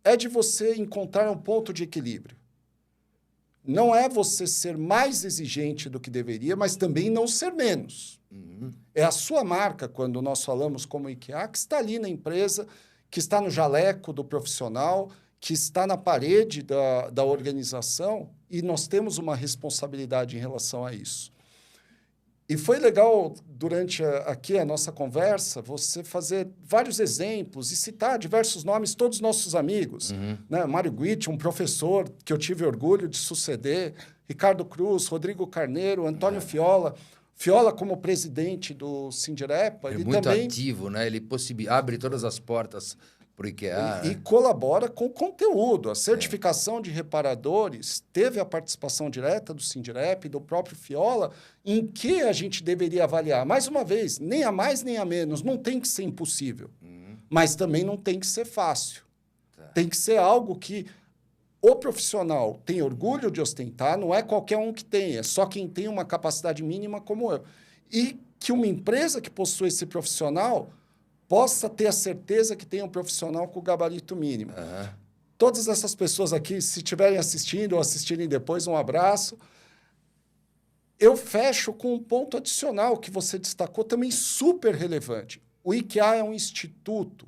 é de você encontrar um ponto de equilíbrio. Não é você ser mais exigente do que deveria, mas também não ser menos. Uhum. É a sua marca, quando nós falamos como IKEA, que está ali na empresa, que está no jaleco do profissional, que está na parede da organização, e nós temos uma responsabilidade em relação a isso. E foi legal, durante aqui a nossa conversa, você fazer vários exemplos e citar diversos nomes, todos nossos amigos. Né? Mário Guitti, um professor que eu tive orgulho de suceder, Ricardo Cruz, Rodrigo Carneiro, Antônio Fiola. Fiola, como presidente do Sindirepa, É ele muito também ativo, né? Ele abre todas as portas para o IKEA. e colabora com o conteúdo. A certificação de reparadores teve a participação direta do Sindirep, do próprio Fiola, em que a gente deveria avaliar. Mais uma vez, nem a mais nem a menos. Não tem que ser impossível, mas também não tem que ser fácil. Tem que ser algo que o profissional tem orgulho de ostentar, não é qualquer um que tem, é só quem tem uma capacidade mínima como eu. E que uma empresa que possui esse profissional possa ter a certeza que tem um profissional com o gabarito mínimo. Todas essas pessoas aqui, se estiverem assistindo ou assistirem depois, um abraço. Eu fecho com um ponto adicional que você destacou, também super relevante. O IKEA é um instituto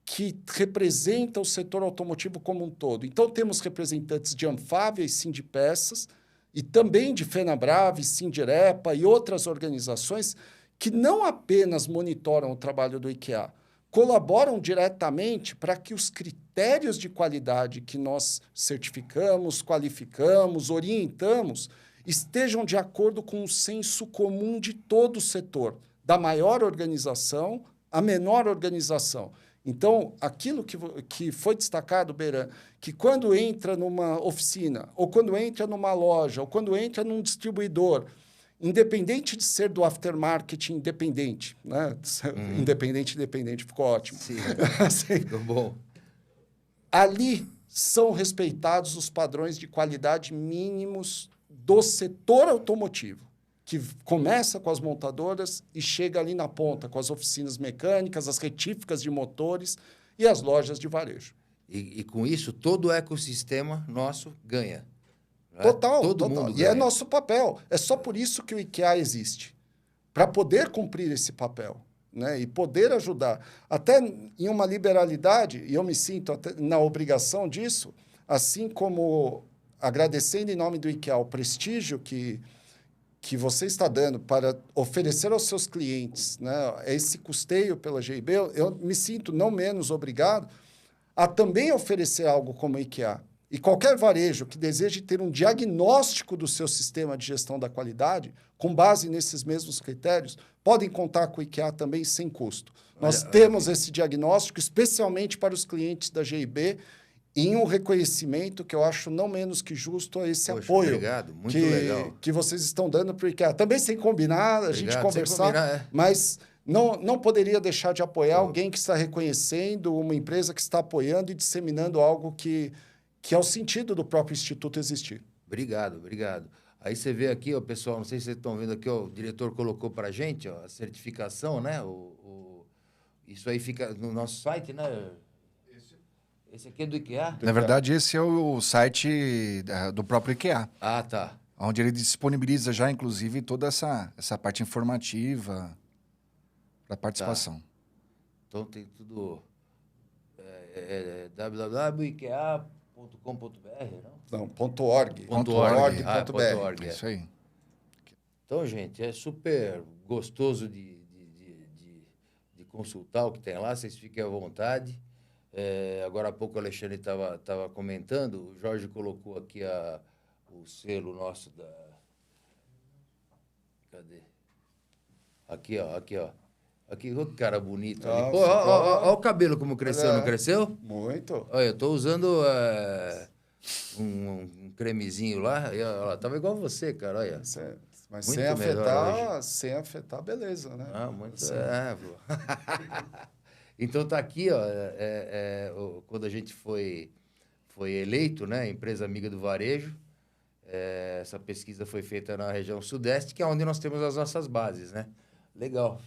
que representa o setor automotivo como um todo. Então, temos representantes de Anfávia e Sindipeças, e também de Fenabrave, Sindirepa e outras organizações que não apenas monitoram o trabalho do IKEA, colaboram diretamente para que os critérios de qualidade que nós certificamos, qualificamos, orientamos, estejam de acordo com o senso comum de todo o setor, da maior organização à menor organização. Então, aquilo que foi destacado, Beran, que quando entra numa oficina, ou quando entra numa loja, ou quando entra num distribuidor, independente de ser do aftermarket independente, né? Independente, ficou ótimo. Sim, assim, ficou bom. Ali são respeitados os padrões de qualidade mínimos do setor automotivo, que começa com as montadoras e chega ali na ponta, com as oficinas mecânicas, as retíficas de motores e as lojas de varejo. E com isso, todo o ecossistema nosso ganha. Né? Total, Todo total. mundo E ganha. é nosso papel. É só por isso que o IKEA existe, para poder cumprir esse papel, né? E poder ajudar. Até em uma liberalidade, e eu me sinto até na obrigação disso, assim como agradecendo em nome do IKEA o prestígio que você está dando para oferecer aos seus clientes, né, esse custeio pela GIB, eu me sinto não menos obrigado a também oferecer algo como o IKEA. E qualquer varejo que deseje ter um diagnóstico do seu sistema de gestão da qualidade, com base nesses mesmos critérios, podem contar com o IKEA também sem custo. Nós temos esse diagnóstico, especialmente para os clientes da GIB, em um reconhecimento que eu acho não menos que justo a esse apoio obrigado, muito legal. Que vocês estão dando para o IKEA. Também sem combinar, a gente conversar, mas não poderia deixar de apoiar alguém que está reconhecendo, uma empresa que está apoiando e disseminando algo que é o sentido do próprio Instituto existir. Obrigado. Aí você vê aqui, ó, pessoal, não sei se vocês estão vendo aqui, ó, o diretor colocou para a gente, ó, a certificação, né? Isso aí fica no nosso site, né? Esse aqui é do IKEA? Na verdade, esse é o site do próprio IKEA. Ah, tá. Onde ele disponibiliza já, inclusive, toda essa parte informativa para participação. Tá. Então tem tudo... www.ikea.com.br, não? Não, .org. .org. Isso aí. Então, gente, é super gostoso de consultar o que tem lá, vocês fiquem à vontade. Agora há pouco o Alexandre estava comentando, o Jorge colocou aqui o selo nosso da... Cadê? Aqui, ó. Aqui, outro cara bonito ali. Pô, ó o cabelo como cresceu, não cresceu? Muito. Olha, eu tô usando um cremezinho lá, e, ó, tava igual você, cara, olha. Mas muito sem afetar, beleza, né? Ah, muito... pô. Então tá aqui, ó, quando a gente foi eleito, né, empresa amiga do varejo, essa pesquisa foi feita na região sudeste, que é onde nós temos as nossas bases, né? Legal.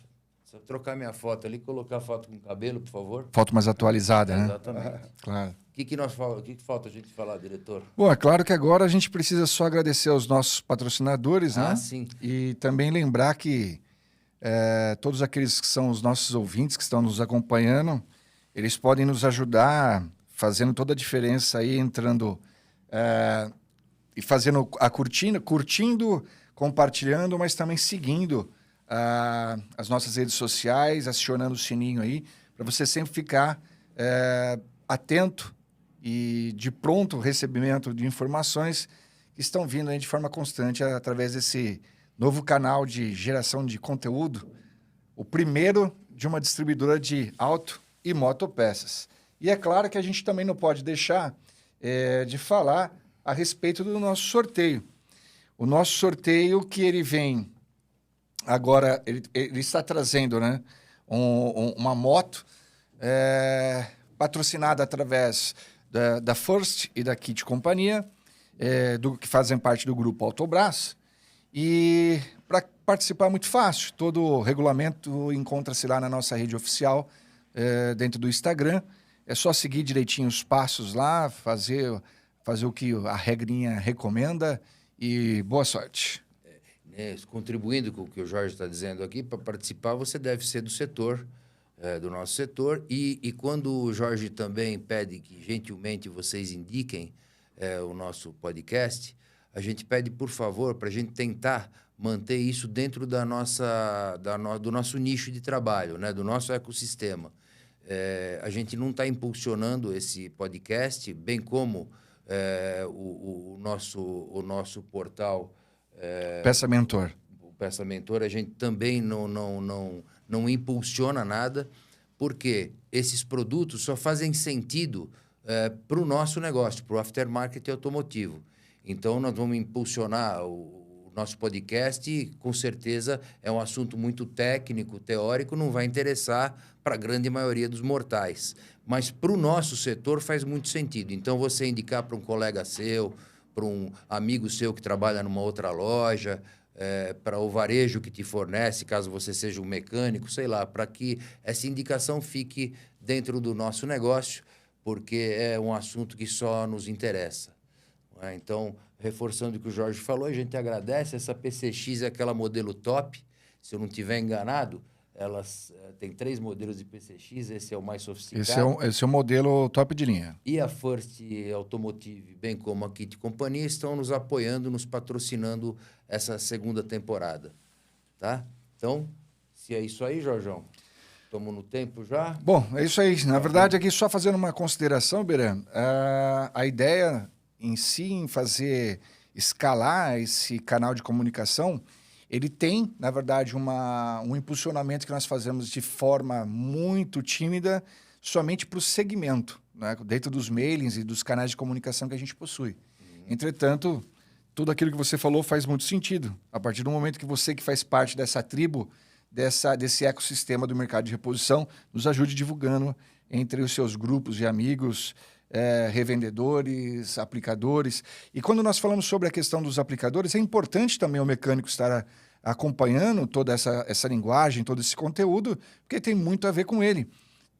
Se eu trocar minha foto ali, colocar a foto com cabelo, por favor. Foto mais atualizada, né? Exatamente. Claro. O que falta a gente falar, diretor? Bom, é claro que agora a gente precisa só agradecer aos nossos patrocinadores, né? Ah, sim. E também lembrar que todos aqueles que são os nossos ouvintes que estão nos acompanhando, eles podem nos ajudar fazendo toda a diferença aí, entrando fazendo a curtindo, compartilhando, mas também seguindo as nossas redes sociais, acionando o sininho aí, para você sempre ficar atento e de pronto recebimento de informações que estão vindo aí de forma constante através desse novo canal de geração de conteúdo, o primeiro de uma distribuidora de auto e motopeças. E é claro que a gente também não pode deixar de falar a respeito do nosso sorteio. O nosso sorteio que ele vem agora, ele está trazendo, né, uma moto patrocinada através da First e da Kit Companhia, que fazem parte do grupo Autobrás. E para participar é muito fácil. Todo o regulamento encontra-se lá na nossa rede oficial, dentro do Instagram. É só seguir direitinho os passos lá, fazer o que a regrinha recomenda e boa sorte. Contribuindo com o que o Jorge está dizendo aqui, para participar você deve ser do setor, do nosso setor. E quando o Jorge também pede que gentilmente vocês indiquem o nosso podcast, a gente pede, por favor, para a gente tentar manter isso dentro do nosso nicho de trabalho, né? Do nosso ecossistema. A gente não está impulsionando esse podcast, bem como o nosso portal... Peça Mentor. O Peça Mentor, a gente também não impulsiona nada, porque esses produtos só fazem sentido para o nosso negócio, para o aftermarket automotivo. Então, nós vamos impulsionar o nosso podcast e, com certeza, é um assunto muito técnico, teórico, não vai interessar para a grande maioria dos mortais. Mas, para o nosso setor, faz muito sentido. Então, você indicar para um colega seu, para um amigo seu que trabalha numa outra loja, para o varejo que te fornece, caso você seja um mecânico, sei lá, para que essa indicação fique dentro do nosso negócio, porque é um assunto que só nos interessa. Então, reforçando o que o Jorge falou, a gente agradece. Essa PCX é aquela modelo top. Se eu não estiver enganado, elas têm 3 modelos de PCX, esse é o mais sofisticado. Esse é o modelo top de linha. E a First Automotive, bem como a Kit Companhia, estão nos apoiando, nos patrocinando essa segunda temporada. Tá? Então, se é isso aí, Jorjão, estamos no tempo já? Bom, é isso aí. Na verdade, aqui só fazendo uma consideração, Berê, a ideia em si, em escalar esse canal de comunicação, ele tem, na verdade, um impulsionamento que nós fazemos de forma muito tímida, somente para o segmento, né? Dentro dos mailings e dos canais de comunicação que a gente possui. Entretanto, tudo aquilo que você falou faz muito sentido. A partir do momento que você, que faz parte dessa tribo, desse ecossistema do mercado de reposição, nos ajude divulgando entre os seus grupos de amigos, revendedores, aplicadores. E quando nós falamos sobre a questão dos aplicadores, é importante também o mecânico estar acompanhando toda essa linguagem, todo esse conteúdo, porque tem muito a ver com ele.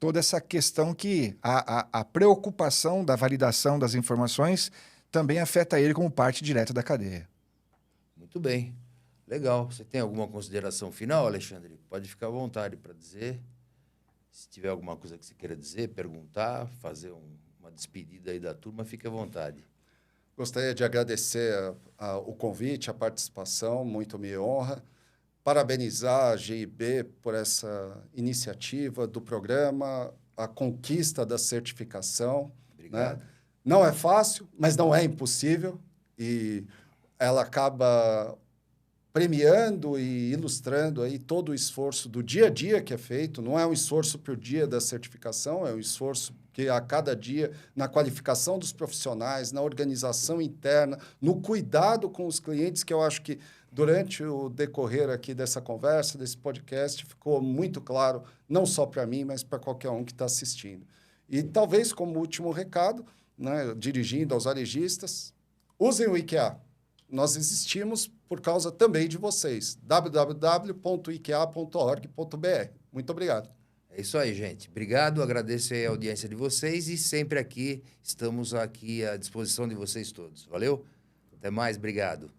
Toda essa questão que a preocupação da validação das informações também afeta ele como parte direta da cadeia. Muito bem. Legal. Você tem alguma consideração final, Alexandre? Pode ficar à vontade para dizer. Se tiver alguma coisa que você queira dizer, perguntar, fazer uma despedida aí da turma, fique à vontade. Gostaria de agradecer o convite, a participação, muito me honra. Parabenizar a GIB por essa iniciativa do programa, a conquista da certificação. Obrigado. Né? Não é fácil, mas não é impossível. E ela acaba premiando e ilustrando aí todo o esforço do dia a dia que é feito. Não é um esforço por dia da certificação, é um esforço que a cada dia, na qualificação dos profissionais, na organização interna, no cuidado com os clientes, que eu acho que durante o decorrer aqui dessa conversa, desse podcast, ficou muito claro, não só para mim, mas para qualquer um que está assistindo. E talvez como último recado, né, dirigindo aos varejistas, usem o IKEA. Nós existimos por causa também de vocês. www.ikea.org.br. Muito obrigado. É isso aí, gente. Obrigado, agradeço aí a audiência de vocês e sempre estamos aqui à disposição de vocês todos. Valeu? Até mais, obrigado.